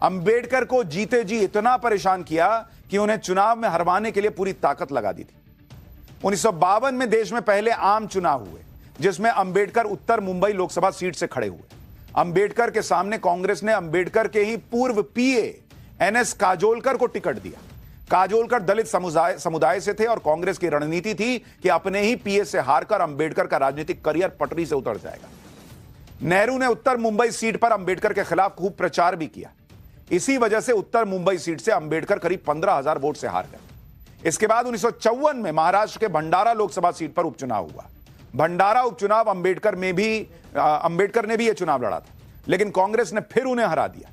अंबेडकर को जीते जी इतना परेशान किया कि उन्हें चुनाव में हरवाने के लिए पूरी ताकत लगा दी थी। 1952 में देश में पहले आम चुनाव हुए जिसमें अंबेडकर उत्तर मुंबई लोकसभा सीट से खड़े हुए। अंबेडकर के सामने कांग्रेस ने अंबेडकर के ही पूर्व पीए एनएस काजोलकर को टिकट दिया। काजोलकर दलित समुदाय से थे और कांग्रेस की रणनीति थी कि अपने ही पीए से हारकर अंबेडकर का राजनीतिक करियर पटरी से उतर जाएगा। नेहरू ने उत्तर मुंबई सीट पर अंबेडकर के खिलाफ खूब प्रचार भी किया। इसी वजह से उत्तर मुंबई सीट से अंबेडकर करीब 15,000 वोट से हार गए। इसके बाद 1954 में महाराष्ट्र के भंडारा लोकसभा सीट पर उपचुनाव हुआ। भंडारा उपचुनाव अंबेडकर ने भी यह चुनाव लड़ा था, लेकिन कांग्रेस ने फिर उन्हें हरा दिया।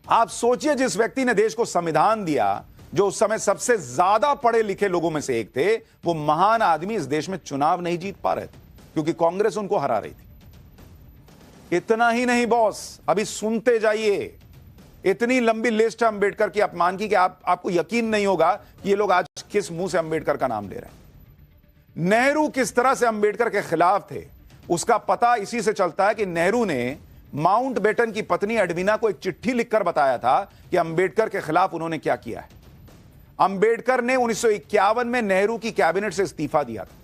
आप सोचिए, जिस व्यक्ति ने देश को संविधान दिया, जो उस समय सबसे ज्यादा पढ़े लिखे लोगों में से एक थे, वो महान आदमी इस देश में चुनाव नहीं जीत पा रहे थे क्योंकि कांग्रेस उनको हरा रही थी। इतना ही नहीं बॉस, अभी सुनते जाइए, इतनी लंबी लिस्ट है अंबेडकर की अपमान की कि आपको यकीन नहीं होगा कि ये लोग आज किस मुंह से अंबेडकर का नाम ले रहे हैं। नेहरू किस तरह से अंबेडकर के खिलाफ थे उसका पता इसी से चलता है कि नेहरू ने माउंटबेटन की पत्नी एडविना को एक चिट्ठी लिखकर बताया था कि अंबेडकर के खिलाफ उन्होंने क्या किया है। अंबेडकर ने 1951 में नेहरू की कैबिनेट से इस्तीफा दिया था।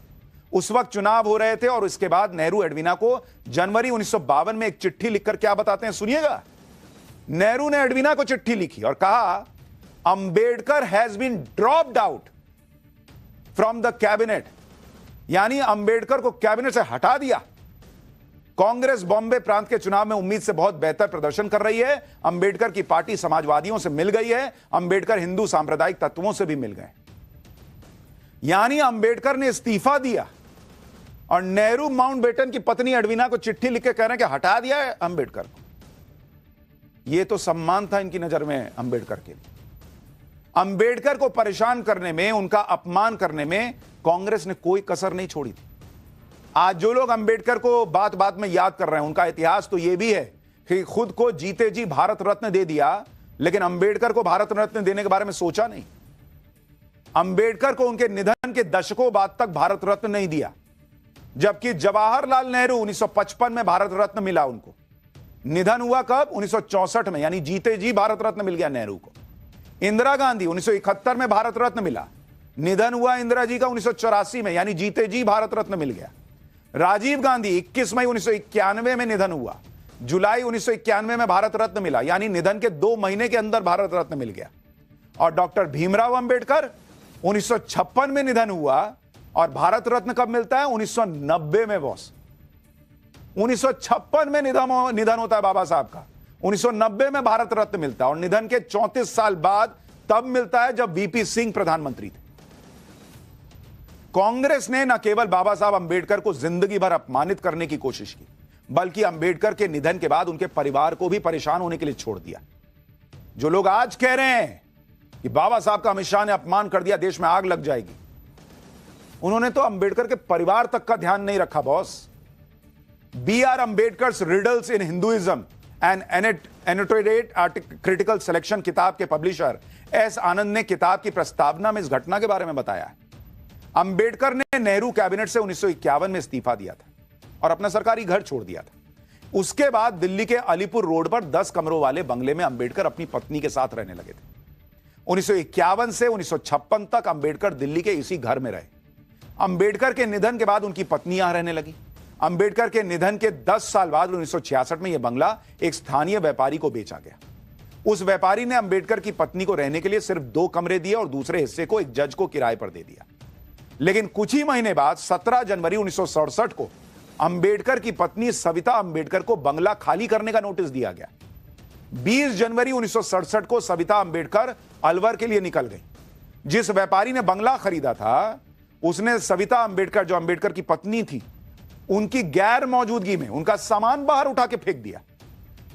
उस वक्त चुनाव हो रहे थे और इसके बाद नेहरू एडविना को जनवरी 1952 में एक चिट्ठी लिखकर क्या बताते हैं, सुनिएगा। नेहरू ने एडविना को चिट्ठी लिखी और कहा, Ambedkar has been dropped out from the cabinet, यानी अंबेडकर को कैबिनेट से हटा दिया। कांग्रेस बॉम्बे प्रांत के चुनाव में उम्मीद से बहुत बेहतर प्रदर्शन कर रही है। अंबेडकर की पार्टी समाजवादियों से मिल गई है, अंबेडकर हिंदू सांप्रदायिक तत्वों से भी मिल गए, यानी अंबेडकर ने इस्तीफा दिया और नेहरू माउंटबेटन की पत्नी एडविना को चिट्ठी लिख के कह रहे हैं कि हटा दिया है अंबेडकर को। यह तो सम्मान था इनकी नजर में अंबेडकर के लिए। अंबेडकर को परेशान करने में, उनका अपमान करने में कांग्रेस ने कोई कसर नहीं छोड़ी थी। आज जो लोग अंबेडकर को बात बात में याद कर रहे हैं, उनका इतिहास तो यह भी है कि खुद को जीते जी भारत रत्न दे दिया, लेकिन अंबेडकर को भारत रत्न देने के बारे में सोचा नहीं। अंबेडकर को उनके निधन के दशकों बाद तक भारत रत्न नहीं दिया, जबकि जवाहरलाल नेहरू 1955 में भारत रत्न मिला उनको। निधन हुआ कब? 1964 में, यानी जीते जी भारत रत्न मिल गया नेहरू को। इंदिरा गांधी 1971 में भारत रत्न मिला, निधन हुआ इंदिरा जी का 1984 में, यानी जीते जी भारत रत्न मिल गया। राजीव गांधी 21 मई 1991 में निधन हुआ, जुलाई 1991 में भारत रत्न मिला, यानी निधन के 2 महीने के अंदर भारत रत्न मिल गया। और डॉक्टर भीमराव अंबेडकर 1956 में निधन हुआ और भारत रत्न कब मिलता है? 1990 में बॉस। 1956 में निधन होता है बाबा साहब का, 1990 में भारत रत्न मिलता है और निधन के 34 साल बाद तब मिलता है जब वीपी सिंह प्रधानमंत्री थे। कांग्रेस ने न केवल बाबा साहब अंबेडकर को जिंदगी भर अपमानित करने की कोशिश की, बल्कि अंबेडकर के निधन के बाद उनके परिवार को भी परेशान होने के लिए छोड़ दिया। जो लोग आज कह रहे हैं कि बाबा साहब का अमित शाह ने अपमान कर दिया, देश में आग लग जाएगी, उन्होंने तो अंबेडकर के परिवार तक का ध्यान नहीं रखा boss. B.R. Ambedkar's Riddles in Hinduism and Annotated Critical Selection किताब के पब्लिशर एस आनंद ने किताब की प्रस्तावना में इस घटना के बारे में बताया है। अंबेडकर ने नेहरू कैबिनेट से 1951 में इस्तीफा दिया था और अपना सरकारी घर छोड़ दिया था। उसके बाद दिल्ली के अलीपुर रोड पर 10 कमरों वाले बंगले में अंबेडकर अपनी पत्नी के साथ रहने लगे थे। 1951 से 1956 तक अंबेडकर दिल्ली के इसी घर में रहे। अंबेडकर के निधन के बाद उनकी पत्नी यहां रहने लगी। अंबेडकर के निधन के 10 साल बाद 1966 में यह बंगला एक स्थानीय व्यापारी को बेचा गया। उस व्यापारी ने अंबेडकर की पत्नी को रहने के लिए सिर्फ 2 कमरे दिए और दूसरे हिस्से को एक जज को किराए पर दे दिया। लेकिन कुछ ही महीने बाद 17 जनवरी 1967 को अंबेडकर की पत्नी सविता अंबेडकर को बंगला खाली करने का नोटिस दिया गया। 20 जनवरी 1967 को सविता अंबेडकर अलवर के लिए निकल गई। जिस व्यापारी ने बंगला खरीदा था, उसने सविता अंबेडकर, जो अंबेडकर की पत्नी थी, उनकी गैर मौजूदगी में उनका सामान बाहर उठा के फेंक दिया।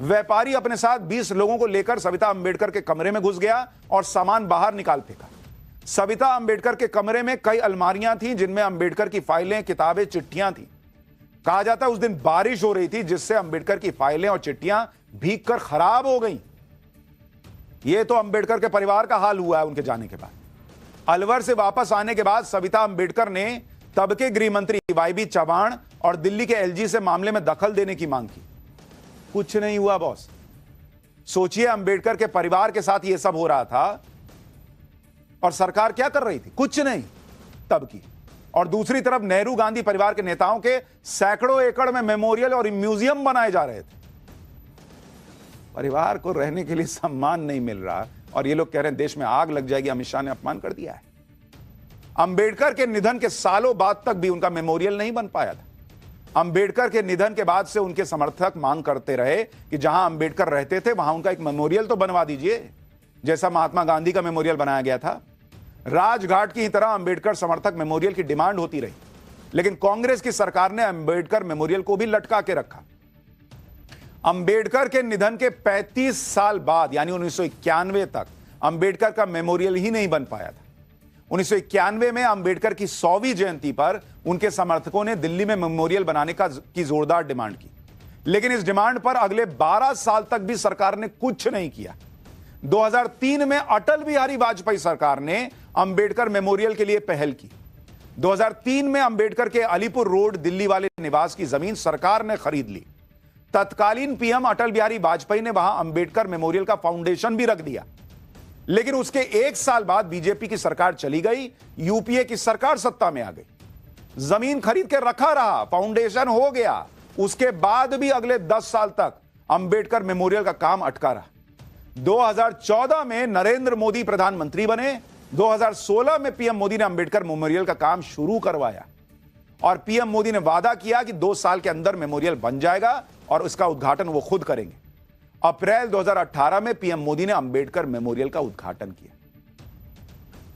व्यापारी अपने साथ 20 लोगों को लेकर सविता अंबेडकर के कमरे में घुस गया और सामान बाहर निकाल फेंका। सविता अंबेडकर के कमरे में कई अलमारियां थीं जिनमें अंबेडकर की फाइलें, किताबें, चिट्ठियां थीं। कहा जाता है उस दिन बारिश हो रही थी, जिससे अंबेडकर की फाइलें और चिट्ठियां भीगकर खराब हो गईं। यह तो अंबेडकर के परिवार का हाल हुआ है उनके जाने के बाद। अलवर से वापस आने के बाद सविता अंबेडकर ने तब के गृह मंत्री वाईबी चव्हाण और दिल्ली के एलजी से मामले में दखल देने की मांग की। कुछ नहीं हुआ बॉस। सोचिए, अंबेडकर के परिवार के साथ यह सब हो रहा था और सरकार क्या कर रही थी? कुछ नहीं तब की। और दूसरी तरफ नेहरू गांधी परिवार के नेताओं के सैकड़ों एकड़ में मेमोरियल और म्यूजियम बनाए जा रहे थे। परिवार को रहने के लिए सम्मान नहीं मिल रहा और ये लोग कह रहे हैं देश में आग लग जाएगी, अमित शाह ने अपमान कर दिया है। अंबेडकर के निधन के सालों बाद तक भी उनका मेमोरियल नहीं बन पाया था। अंबेडकर के निधन के बाद से उनके समर्थक मांग करते रहे कि जहां अंबेडकर रहते थे वहां उनका एक मेमोरियल तो बनवा दीजिए, जैसा महात्मा गांधी का मेमोरियल बनाया गया था। राजघाट की तरह अंबेडकर समर्थक मेमोरियल की डिमांड होती रही, लेकिन कांग्रेस की सरकार ने अंबेडकर मेमोरियल को भी लटका के रखा। अंबेडकर के निधन के 35 साल बाद यानी 1991 तक अंबेडकर का मेमोरियल ही नहीं बन पाया था। 1991 में अंबेडकर की 100वीं जयंती पर उनके समर्थकों ने दिल्ली में मेमोरियल बनाने की जोरदार डिमांड की, लेकिन इस डिमांड पर अगले 12 साल तक भी सरकार ने कुछ नहीं किया। 2003 में अटल बिहारी वाजपेयी सरकार ने अंबेडकर मेमोरियल के लिए पहल की। 2003 में अंबेडकर के अलीपुर रोड दिल्ली वाले निवास की जमीन सरकार ने खरीद ली। तत्कालीन पीएम अटल बिहारी वाजपेयी ने वहां अंबेडकर मेमोरियल का फाउंडेशन भी रख दिया, लेकिन उसके 1 साल बाद बीजेपी की सरकार चली गई, यूपीए की सरकार सत्ता में आ गई। जमीन खरीद के रखा रहा, फाउंडेशन हो गया, उसके बाद भी अगले 10 साल तक अंबेडकर मेमोरियल का काम अटका रहा। 2014 में नरेंद्र मोदी प्रधानमंत्री बने। 2016 में पीएम मोदी ने अंबेडकर मेमोरियल का काम शुरू करवाया और पीएम मोदी ने वादा किया कि 2 साल के अंदर मेमोरियल बन जाएगा और उसका उद्घाटन वो खुद करेंगे। अप्रैल 2018 में पीएम मोदी ने अंबेडकर मेमोरियल का उद्घाटन किया।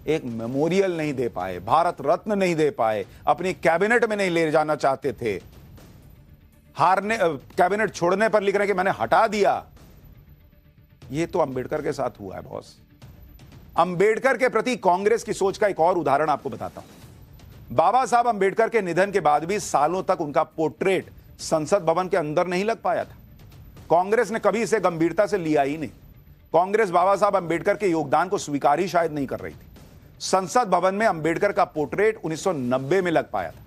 एक मेमोरियल नहीं दे पाए, भारत रत्न नहीं दे पाए, अपनी कैबिनेट में नहीं ले जाना चाहते थे, कैबिनेट छोड़ने पर लिख रहे कि मैंने हटा दिया। यह तो अंबेडकर के साथ हुआ है बॉस। अंबेडकर के प्रति कांग्रेस की सोच का एक और उदाहरण आपको बताता हूं। बाबा साहब अंबेडकर के निधन के बाद भी सालों तक उनका पोर्ट्रेट संसद भवन के अंदर नहीं लग पाया था। कांग्रेस ने कभी इसे गंभीरता से लिया ही नहीं। कांग्रेस बाबा साहब अंबेडकर के योगदान को स्वीकार ही शायद नहीं कर रही थी। संसद भवन में अंबेडकर का पोर्ट्रेट 1990 में लग पाया था।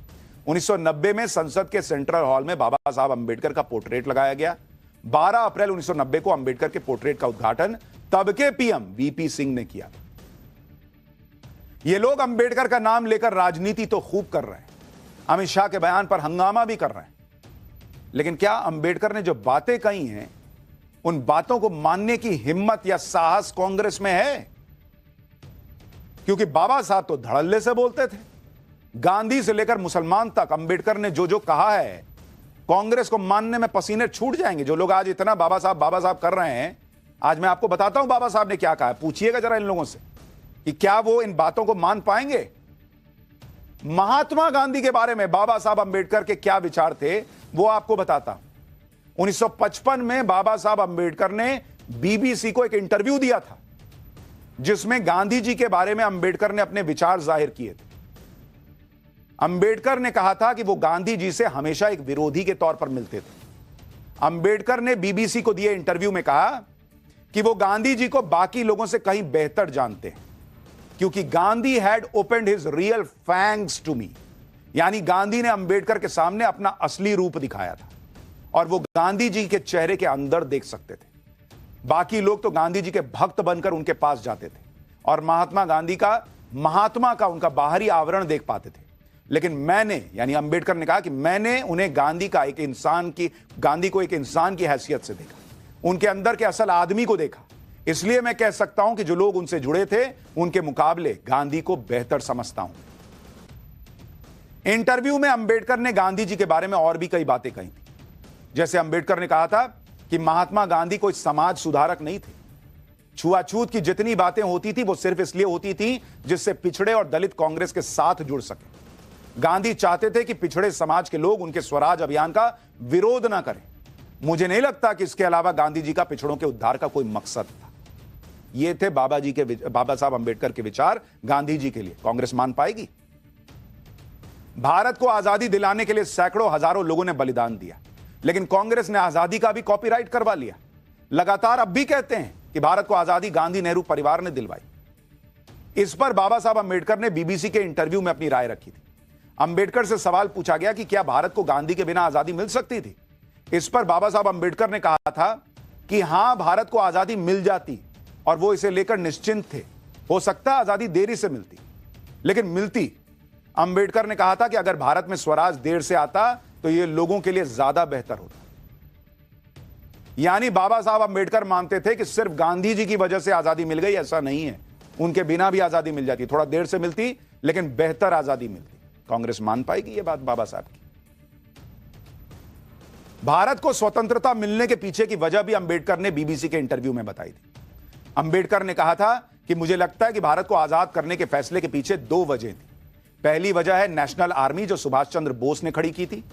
1990 में संसद के सेंट्रल हॉल में बाबा साहब अंबेडकर का पोर्ट्रेट लगाया गया। 12 अप्रैल 1990 को अंबेडकर के पोर्ट्रेट का उद्घाटन तब के पीएम वीपी सिंह ने किया। ये लोग अंबेडकर का नाम लेकर राजनीति तो खूब कर रहे हैं, अमित शाह के बयान पर हंगामा भी कर रहे हैं, लेकिन क्या अंबेडकर ने जो बातें कही हैं उन बातों को मानने की हिम्मत या साहस कांग्रेस में है? क्योंकि बाबा साहब तो धड़ल्ले से बोलते थे। गांधी से लेकर मुसलमान तक अंबेडकर ने जो जो कहा है, कांग्रेस को मानने में पसीने छूट जाएंगे। जो लोग आज इतना बाबा साहब कर रहे हैं, आज मैं आपको बताता हूं बाबा साहब ने क्या कहा। पूछिएगा जरा इन लोगों से कि क्या वो इन बातों को मान पाएंगे। महात्मा गांधी के बारे में बाबा साहब अंबेडकर के क्या विचार थे वो आपको बताता हूं। 1955 में बाबा साहब अंबेडकर ने बीबीसी को एक इंटरव्यू दिया था, जिसमें गांधी जी के बारे में अंबेडकर ने अपने विचार जाहिर किए थे। अंबेडकर ने कहा था कि वो गांधी जी से हमेशा एक विरोधी के तौर पर मिलते थे। अंबेडकर ने बीबीसी को दिए इंटरव्यू में कहा कि वो गांधी जी को बाकी लोगों से कहीं बेहतर जानते हैं, क्योंकि Gandhi had opened his real fangs to me, यानी गांधी ने अंबेडकर के सामने अपना असली रूप दिखाया था और वो गांधी जी के चेहरे के अंदर देख सकते थे। बाकी लोग तो गांधी जी के भक्त बनकर उनके पास जाते थे और महात्मा का उनका बाहरी आवरण देख पाते थे, लेकिन मैंने, यानी अंबेडकर ने कहा कि मैंने उन्हें गांधी को एक इंसान की हैसियत से देखा, उनके अंदर के असल आदमी को देखा। इसलिए मैं कह सकता हूं कि जो लोग उनसे जुड़े थे उनके मुकाबले गांधी को बेहतर समझता हूं। इंटरव्यू में अंबेडकर ने गांधी जी के बारे में और भी कई बातें कही थी। जैसे अंबेडकर ने कहा था कि महात्मा गांधी कोई समाज सुधारक नहीं थे। छुआछूत की जितनी बातें होती थी वो सिर्फ इसलिए होती थी जिससे पिछड़े और दलित कांग्रेस के साथ जुड़ सके। गांधी चाहते थे कि पिछड़े समाज के लोग उनके स्वराज अभियान का विरोध ना करें। मुझे नहीं लगता कि इसके अलावा गांधी जी का पिछड़ों के उद्धार का कोई मकसद था। ये थे बाबा साहब अंबेडकर के विचार गांधी जी के लिए। कांग्रेस मान पाएगी? भारत को आजादी दिलाने के लिए सैकड़ों हजारों लोगों ने बलिदान दिया, लेकिन कांग्रेस ने आजादी का भी कॉपीराइट करवा लिया। लगातार अब भी कहते हैं कि भारत को आजादी गांधी नेहरू परिवार ने दिलवाई। इस पर बाबा साहब अंबेडकर ने बीबीसी के इंटरव्यू में अपनी राय रखी थी। अंबेडकर से सवाल पूछा गया कि क्या भारत को गांधी के बिना आजादी मिल सकती थी। इस पर बाबा साहब अंबेडकर ने कहा था कि हां, भारत को आजादी मिल जाती और वो इसे लेकर निश्चिंत थे। हो सकता है आजादी देरी से मिलती, लेकिन मिलती। अंबेडकर ने कहा था कि अगर भारत में स्वराज देर से आता तो ये लोगों के लिए ज्यादा बेहतर होता। यानी बाबा साहब अंबेडकर मानते थे कि सिर्फ गांधी जी की वजह से आजादी मिल गई, ऐसा नहीं है। उनके बिना भी आजादी मिल जाती, थोड़ा देर से मिलती, लेकिन बेहतर आजादी मिलती। कांग्रेस मान पाएगी ये बात बाबा साहब की? भारत को स्वतंत्रता मिलने के पीछे की वजह भी अंबेडकर ने बीबीसी के इंटरव्यू में बताई थी। अंबेडकर ने कहा था कि मुझे लगता है कि भारत को आजाद करने के फैसले के पीछे 2 वजह थी। पहली वजह है नेशनल आर्मी, जो सुभाष चंद्र बोस ने खड़ी की थी।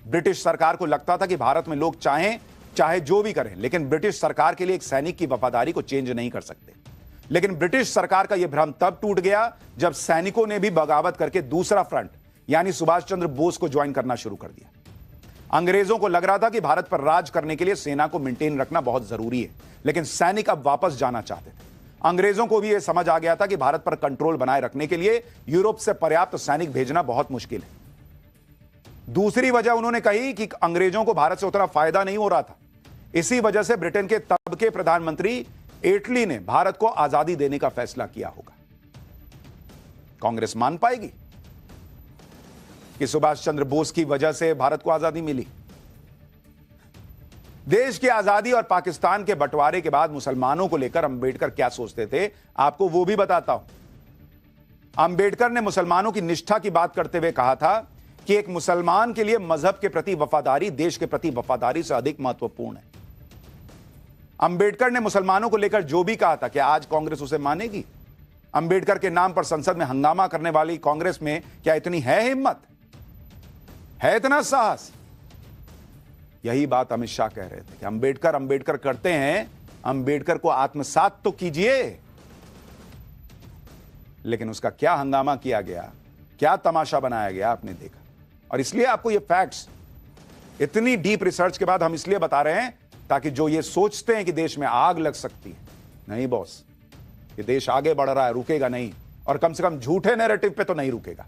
ब्रिटिश सरकार को लगता था कि भारत में लोग चाहें चाहे जो भी करें, लेकिन ब्रिटिश सरकार के लिए एक सैनिक की वफादारी को चेंज नहीं कर सकते। लेकिन ब्रिटिश सरकार का यह भ्रम तब टूट गया जब सैनिकों ने भी बगावत करके दूसरा फ्रंट यानी सुभाष चंद्र बोस को ज्वाइन करना शुरू कर दिया। अंग्रेजों को लग रहा था कि भारत पर राज करने के लिए सेना को मेंटेन रखना बहुत जरूरी है, लेकिन सैनिक अब वापस जाना चाहते थे। अंग्रेजों को भी यह समझ आ गया था कि भारत पर कंट्रोल बनाए रखने के लिए यूरोप से पर्याप्त सैनिक भेजना बहुत मुश्किल है। दूसरी वजह उन्होंने कही कि अंग्रेजों को भारत से उतना फायदा नहीं हो रहा था। इसी वजह से ब्रिटेन के तब के प्रधानमंत्री एटली ने भारत को आजादी देने का फैसला किया होगा। कांग्रेस मान पाएगी कि सुभाष चंद्र बोस की वजह से भारत को आजादी मिली? देश की आजादी और पाकिस्तान के बंटवारे के बाद मुसलमानों को लेकर अंबेडकर क्या सोचते थे, आपको वो भी बताता हूं। अंबेडकर ने मुसलमानों की निष्ठा की बात करते हुए कहा था कि एक मुसलमान के लिए मजहब के प्रति वफादारी देश के प्रति वफादारी से अधिक महत्वपूर्ण है। अंबेडकर ने मुसलमानों को लेकर जो भी कहा था, क्या आज कांग्रेस उसे मानेगी? अंबेडकर के नाम पर संसद में हंगामा करने वाली कांग्रेस में क्या इतनी है हिम्मत, है इतना साहस? यही बात अमित शाह कह रहे थे कि अंबेडकर अंबेडकर करते हैं, अंबेडकर को आत्मसात तो कीजिए। लेकिन उसका क्या हंगामा किया गया, क्या तमाशा बनाया गया, आपने देखा। और इसलिए आपको ये फैक्ट्स इतनी डीप रिसर्च के बाद हम इसलिए बता रहे हैं ताकि जो ये सोचते हैं कि देश में आग लग सकती है, नहीं बॉस, ये देश आगे बढ़ रहा है, रुकेगा नहीं, और कम से कम झूठे नैरेटिव पे तो नहीं रुकेगा,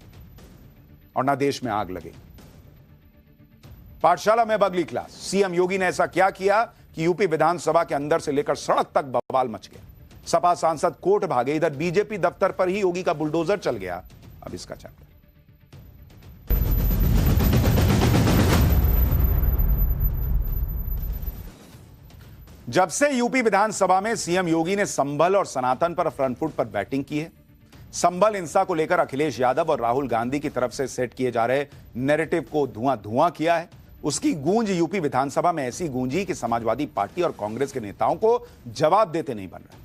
और ना देश में आग लगेगी। पाठशाला में अगली क्लास, सीएम योगी ने ऐसा क्या किया कि यूपी विधानसभा के अंदर से लेकर सड़क तक बवाल मच गया। सपा सांसद कोर्ट भागे, इधर बीजेपी दफ्तर पर ही योगी का बुलडोजर चल गया। अब इसका चैप्टर जब से यूपी विधानसभा में सीएम योगी ने संभल और सनातन पर फ्रंट फुट पर बैटिंग की है, संभल हिंसा को लेकर अखिलेश यादव और राहुल गांधी की तरफ से सेट किए जा रहे नैरेटिव को धुआं धुआं किया है, उसकी गूंज यूपी विधानसभा में ऐसी गूंजी कि समाजवादी पार्टी और कांग्रेस के नेताओं को जवाब देते नहीं बन रहा।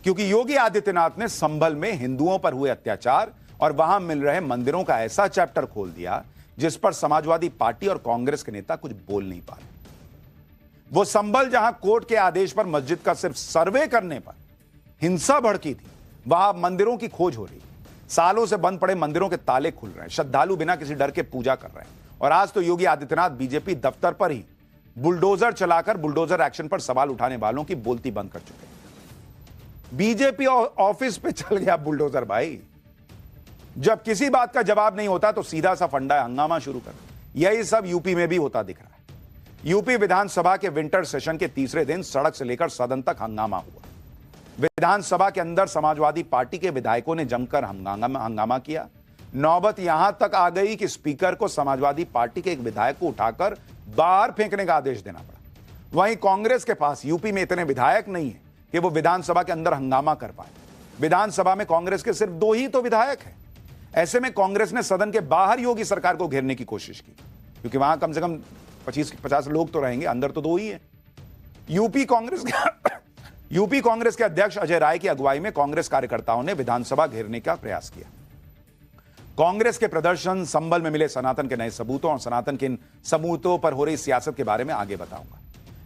क्योंकि योगी आदित्यनाथ ने संभल में हिंदुओं पर हुए अत्याचार और वहां मिल रहे मंदिरों का ऐसा चैप्टर खोल दिया जिस पर समाजवादी पार्टी और कांग्रेस के नेता कुछ बोल नहीं पा रहे। वो संभल जहां कोर्ट के आदेश पर मस्जिद का सिर्फ सर्वे करने पर हिंसा भड़की थी, वहां मंदिरों की खोज हो रही है। सालों से बंद पड़े मंदिरों के ताले खुल रहे हैं, श्रद्धालु बिना किसी डर के पूजा कर रहे हैं। और आज तो योगी आदित्यनाथ बीजेपी दफ्तर पर ही बुलडोजर चलाकर बुलडोजर एक्शन पर सवाल उठाने वालों की बोलती बंद कर चुके हैं। बीजेपी ऑफिस पे चल गया बुलडोजर भाई। जब किसी बात का जवाब नहीं होता तो सीधा सा फंडा हंगामा शुरू कर। यही सब यूपी में भी होता दिख रहा है। यूपी विधानसभा के विंटर सेशन के तीसरे दिन सड़क से लेकर सदन तक हंगामा हुआ। विधानसभा के अंदर समाजवादी पार्टी के विधायकों ने जमकर हंगामा किया। नौबत यहां तक आ गई कि स्पीकर को समाजवादी पार्टी के एक विधायक को उठाकर बाहर फेंकने का आदेश देना पड़ा। वहीं कांग्रेस के पास यूपी में इतने विधायक नहीं है कि वो विधानसभा के अंदर हंगामा कर पाए। विधानसभा में कांग्रेस के सिर्फ 2 ही तो विधायक हैं। ऐसे में कांग्रेस ने सदन के बाहर योगी सरकार को घेरने की कोशिश की, क्योंकि वहां कम से कम 25-50 लोग तो रहेंगे, अंदर तो 2 ही हैं। यूपी कांग्रेस के अध्यक्ष अजय राय की अगुवाई में कांग्रेस कार्यकर्ताओं ने विधानसभा घेरने का प्रयास किया। कांग्रेस के प्रदर्शन, संभल में मिले सनातन के नए सबूतों और सनातन के इन सबूतों पर हो रही सियासत के बारे में आगे बताऊंगा।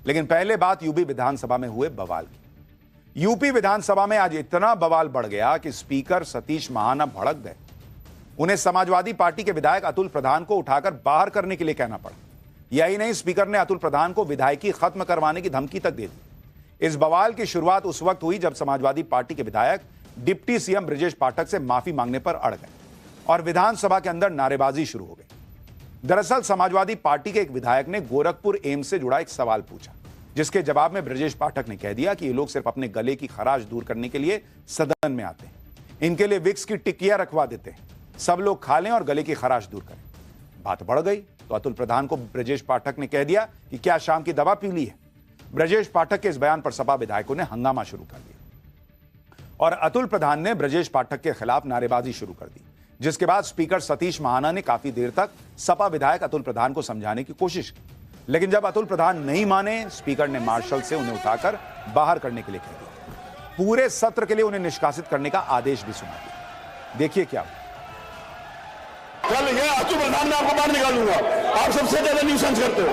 लेकिन पहले बात यूपी विधानसभा में हुए बवाल की। यूपी विधानसभा में आज इतना बवाल बढ़ गया कि स्पीकर सतीश महाना भड़क गए। उन्हें समाजवादी पार्टी के विधायक अतुल प्रधान को उठाकर बाहर करने के लिए कहना पड़ा। यही नहीं, स्पीकर ने अतुल प्रधान को विधायकी खत्म करवाने की धमकी तक दे दी। इस बवाल की शुरुआत उस वक्त हुई जब समाजवादी पार्टी के विधायक डिप्टी सीएम ब्रजेश पाठक से माफी मांगने पर अड़ गए और विधानसभा के अंदर नारेबाजी शुरू हो गई। दरअसल समाजवादी पार्टी के एक विधायक ने गोरखपुर एम्स से जुड़ा एक सवाल पूछा, जिसके जवाब में ब्रजेश पाठक ने कह दिया कि ये लोग सिर्फ अपने गले की खराश दूर करने के लिए सदन में आते हैं। इनके लिए विक्स की टिक्कियां रखवा देते हैं, सब लोग खा लें और गले की खराश दूर करें। बात बढ़ गई तो अतुल प्रधान को ब्रजेश पाठक ने कह दिया कि क्या शाम की दवा पी ली है। ब्रजेश पाठक के इस बयान पर सपा विधायकों ने हंगामा शुरू कर दिया और अतुल प्रधान ने ब्रजेश पाठक के खिलाफ नारेबाजी शुरू कर दी, जिसके बाद स्पीकर सतीश महाना ने काफी देर तक सपा विधायक अतुल प्रधान को समझाने की कोशिश की। लेकिन जब अतुल प्रधान नहीं माने, स्पीकर ने मार्शल से उन्हें उठाकर बाहर करने के लिए कह दिया। पूरे सत्र के लिए उन्हें निष्कासित करने का आदेश भी सुना दिया। देखिए क्या कल ये अतुल प्रधान मैं आपको बाहर निकालूंगा। आप सबसे ज्यादा न्यूसेंस करते हो।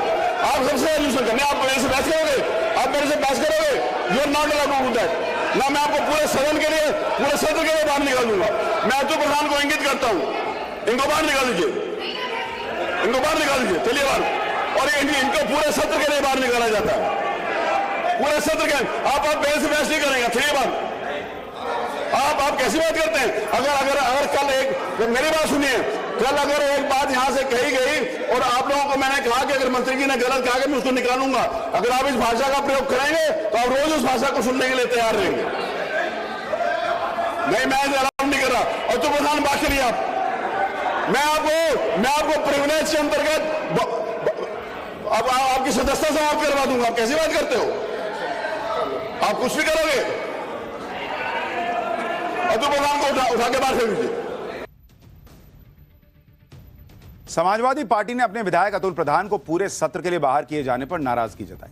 आप सबसे सोल्यूशन करने, आप मेरे से बहस करोगे, आप मेरे से बहस करोगे, you are not allowed to do that. ना मैं आपको पूरे सदन के लिए, पूरे सत्र के लिए बाहर निकाल दूंगा। मैं अतुल प्रधान को इंगित करता हूं, इनको बाहर निकाल दीजिए, इनको बाहर निकाल दीजिए, चलिए बाहर। और इनको पूरे सत्र के लिए बाहर निकाला जाता है, पूरे सत्र के। आप मेरे से बहस नहीं करेंगे, चलिए बाहर। आप कैसी बात करते हैं? अगर कल मेरी बात सुनिए, कल अगर एक बात यहां से कही गई और आप लोगों को मैंने कहा कि अगर मंत्री जी ने गलत कहा कि मैं उसको निकालूंगा, अगर आप इस भाषा का प्रयोग करेंगे तो आप रोज उस भाषा को सुनने के लिए तैयार रहेंगे। नहीं, मैं अलाउ नहीं कर रहा। और तो प्रधान बात करिए आप, मैं आपको प्रिविलेज के अंतर्गत अब आपकी सदस्यता समाप्त करवा दूंगा। आप कैसी बात करते हो? आप कुछ भी करोगे? अतुल प्रधान को उठा के बाहर फेंक दीजिए। समाजवादी पार्टी ने अपने विधायक अतुल प्रधान को पूरे सत्र के लिए बाहर किए जाने पर नाराजगी जताई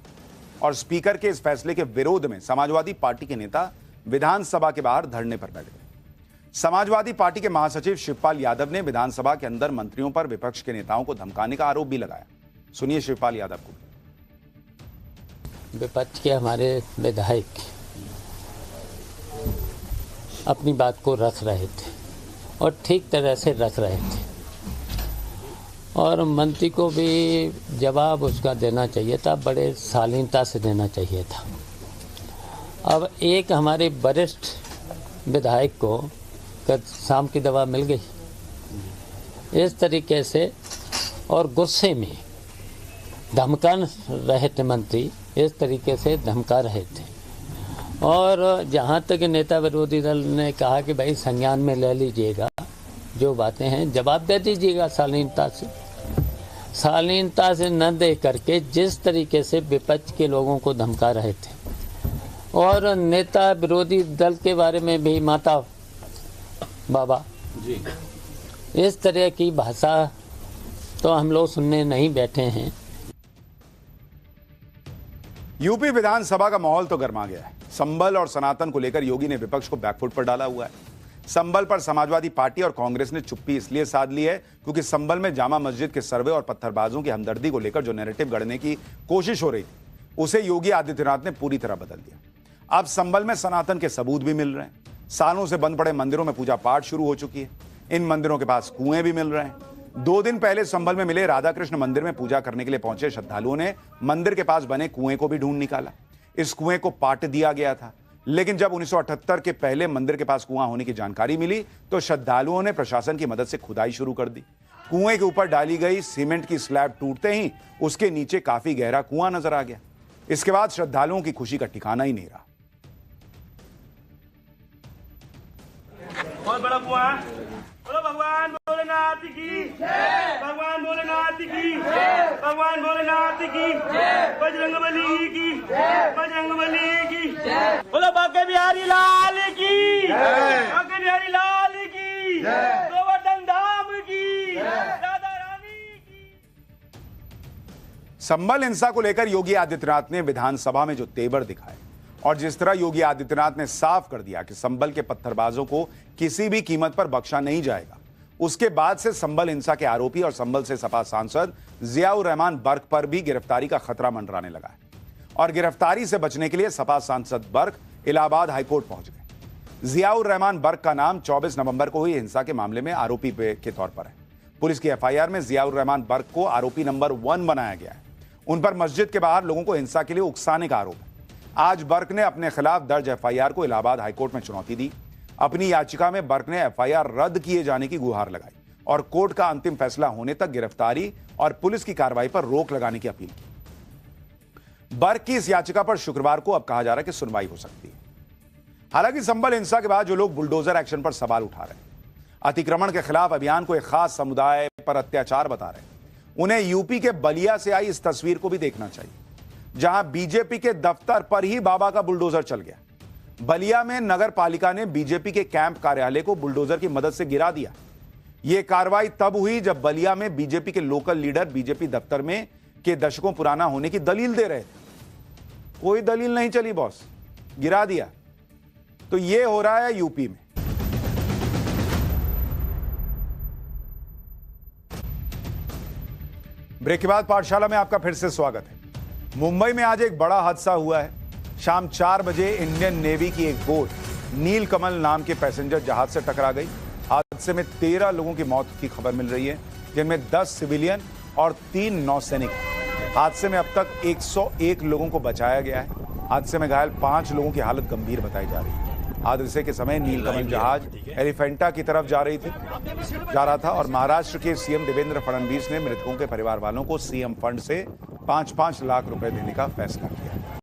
और स्पीकर के इस फैसले के विरोध में समाजवादी पार्टी के नेता विधानसभा के बाहर धरने पर बैठ गए। समाजवादी पार्टी के महासचिव शिवपाल यादव ने विधानसभा के अंदर मंत्रियों पर विपक्ष के नेताओं को धमकाने का आरोप भी लगाया। सुनिए शिवपाल यादव को। विपक्ष के हमारे विधायक अपनी बात को रख रहे थे और ठीक तरह से रख रहे थे और मंत्री को भी जवाब उसका देना चाहिए था, बड़े शालीनता से देना चाहिए था। अब एक हमारे वरिष्ठ विधायक को शाम की दवा मिल गई इस तरीके से और गुस्से में धमका रहे थे मंत्री, इस तरीके से धमका रहे थे। और जहाँ तक नेता विरोधी दल ने कहा कि भाई संज्ञान में ले लीजिएगा, जो बातें हैं जवाब दे दीजिएगा शालीनता से न दे करके जिस तरीके से विपक्ष के लोगों को धमका रहे थे। और नेता विरोधी दल के बारे में भी माता बाबा जी, इस तरह की भाषा तो हम लोग सुनने नहीं बैठे हैं। यूपी विधानसभा का माहौल तो गर्मा गया है। संबल और सनातन को लेकर योगी ने विपक्ष को बैकफुट पर डाला हुआ है। संबल पर समाजवादी पार्टी और कांग्रेस ने चुप्पी इसलिए साध ली है क्योंकि संबल में जामा मस्जिद के सर्वे और पत्थरबाजों की हमदर्दी को लेकर जो नैरेटिव गढ़ने की कोशिश हो रही थी, उसे योगी आदित्यनाथ ने पूरी तरह बदल दिया। अब संबल में सनातन के सबूत भी मिल रहे हैं। सालों से बंद पड़े मंदिरों में पूजा पाठ शुरू हो चुकी है। इन मंदिरों के पास कुएं भी मिल रहे हैं। 2 दिन पहले संबल में मिले राधाकृष्ण मंदिर में पूजा करने के लिए पहुंचे श्रद्धालुओं ने मंदिर के पास बने कुएं को भी ढूंढ निकाला। इस कुएं को पाट दिया गया था, लेकिन जब 1978 के पहले मंदिर के पास कुआं होने की जानकारी मिली तो श्रद्धालुओं ने प्रशासन की मदद से खुदाई शुरू कर दी। कुएं के ऊपर डाली गई सीमेंट की स्लैब टूटते ही उसके नीचे काफी गहरा कुआं नजर आ गया। इसके बाद श्रद्धालुओं की खुशी का ठिकाना ही नहीं रहा। बहुत बड़ा कुआं, बोलो भगवान भोलेनाथ की जय, भगवान भोलेनाथ की जय, भगवान भोलेनाथ की जय, बजरंगबली की जय, बजरंगबली की जय, बोलो बांके बिहारी लाल की जय, बांके बिहारी लाल की जय, गोवर्धन धाम की जय, राधा रानी की। संबल हिंसा को लेकर योगी आदित्यनाथ ने विधानसभा में जो तेवर दिखाए और जिस तरह योगी आदित्यनाथ ने साफ कर दिया कि संबल के पत्थरबाजों को किसी भी कीमत पर बख्शा नहीं जाएगा, उसके बाद से संबल हिंसा के आरोपी और संबल से सपा सांसद जियाउर रहमान बर्क पर भी गिरफ्तारी का खतरा मंडराने लगा है। और गिरफ्तारी से बचने के लिए सपा सांसद बर्क इलाहाबाद हाईकोर्ट पहुंच गए। जियाउर रहमान बर्क का नाम 24 नवंबर को हुई हिंसा के मामले में आरोपी के तौर पर है। पुलिस की एफआईआर में जियाउर रहमान बर्क को आरोपी नंबर 1 बनाया गया है। उन पर मस्जिद के बाहर लोगों को हिंसा के लिए उकसाने का आरोप है। आज बर्क ने अपने खिलाफ दर्ज एफआईआर को इलाहाबाद हाईकोर्ट में चुनौती दी। अपनी याचिका में बर्क ने एफआईआर रद्द किए जाने की गुहार लगाई और कोर्ट का अंतिम फैसला होने तक गिरफ्तारी और पुलिस की कार्रवाई पर रोक लगाने की अपील की। बर्क की इस याचिका पर शुक्रवार को अब कहा जा रहा है कि सुनवाई हो सकती है। हालांकि संबल हिंसा के बाद जो लोग बुलडोजर एक्शन पर सवाल उठा रहे हैं, अतिक्रमण के खिलाफ अभियान को एक खास समुदाय पर अत्याचार बता रहे हैं, उन्हें यूपी के बलिया से आई इस तस्वीर को भी देखना चाहिए, जहां बीजेपी के दफ्तर पर ही बाबा का बुलडोजर चल गया। बलिया में नगर पालिका ने बीजेपी के कैंप कार्यालय को बुलडोजर की मदद से गिरा दिया। यह कार्रवाई तब हुई जब बलिया में बीजेपी के लोकल लीडर बीजेपी दफ्तर में के दशकों पुराना होने की दलील दे रहे थे। कोई दलील नहीं चली बॉस, गिरा दिया। तो यह हो रहा है यूपी में। ब्रेक के बाद पाठशाला में आपका फिर से स्वागत है। मुंबई में आज एक बड़ा हादसा हुआ है। शाम 4 बजे इंडियन नेवी की एक बोट नीलकमल नाम के पैसेंजर जहाज से टकरा गई। हादसे में 13 लोगों की मौत की खबर मिल रही है, जिनमें 10 सिविलियन और 3 नौसैनिक। हादसे में अब तक 101 लोगों को बचाया गया है। हादसे में घायल 5 लोगों की हालत गंभीर बताई जा रही है। हादसे के समय नीलकमल जहाज एलिफेंटा की तरफ जा रहा था और महाराष्ट्र के सीएम देवेंद्र फडणवीस ने मृतकों के परिवार वालों को सीएम फंड से 5-5 लाख रुपए देने का फैसला किया।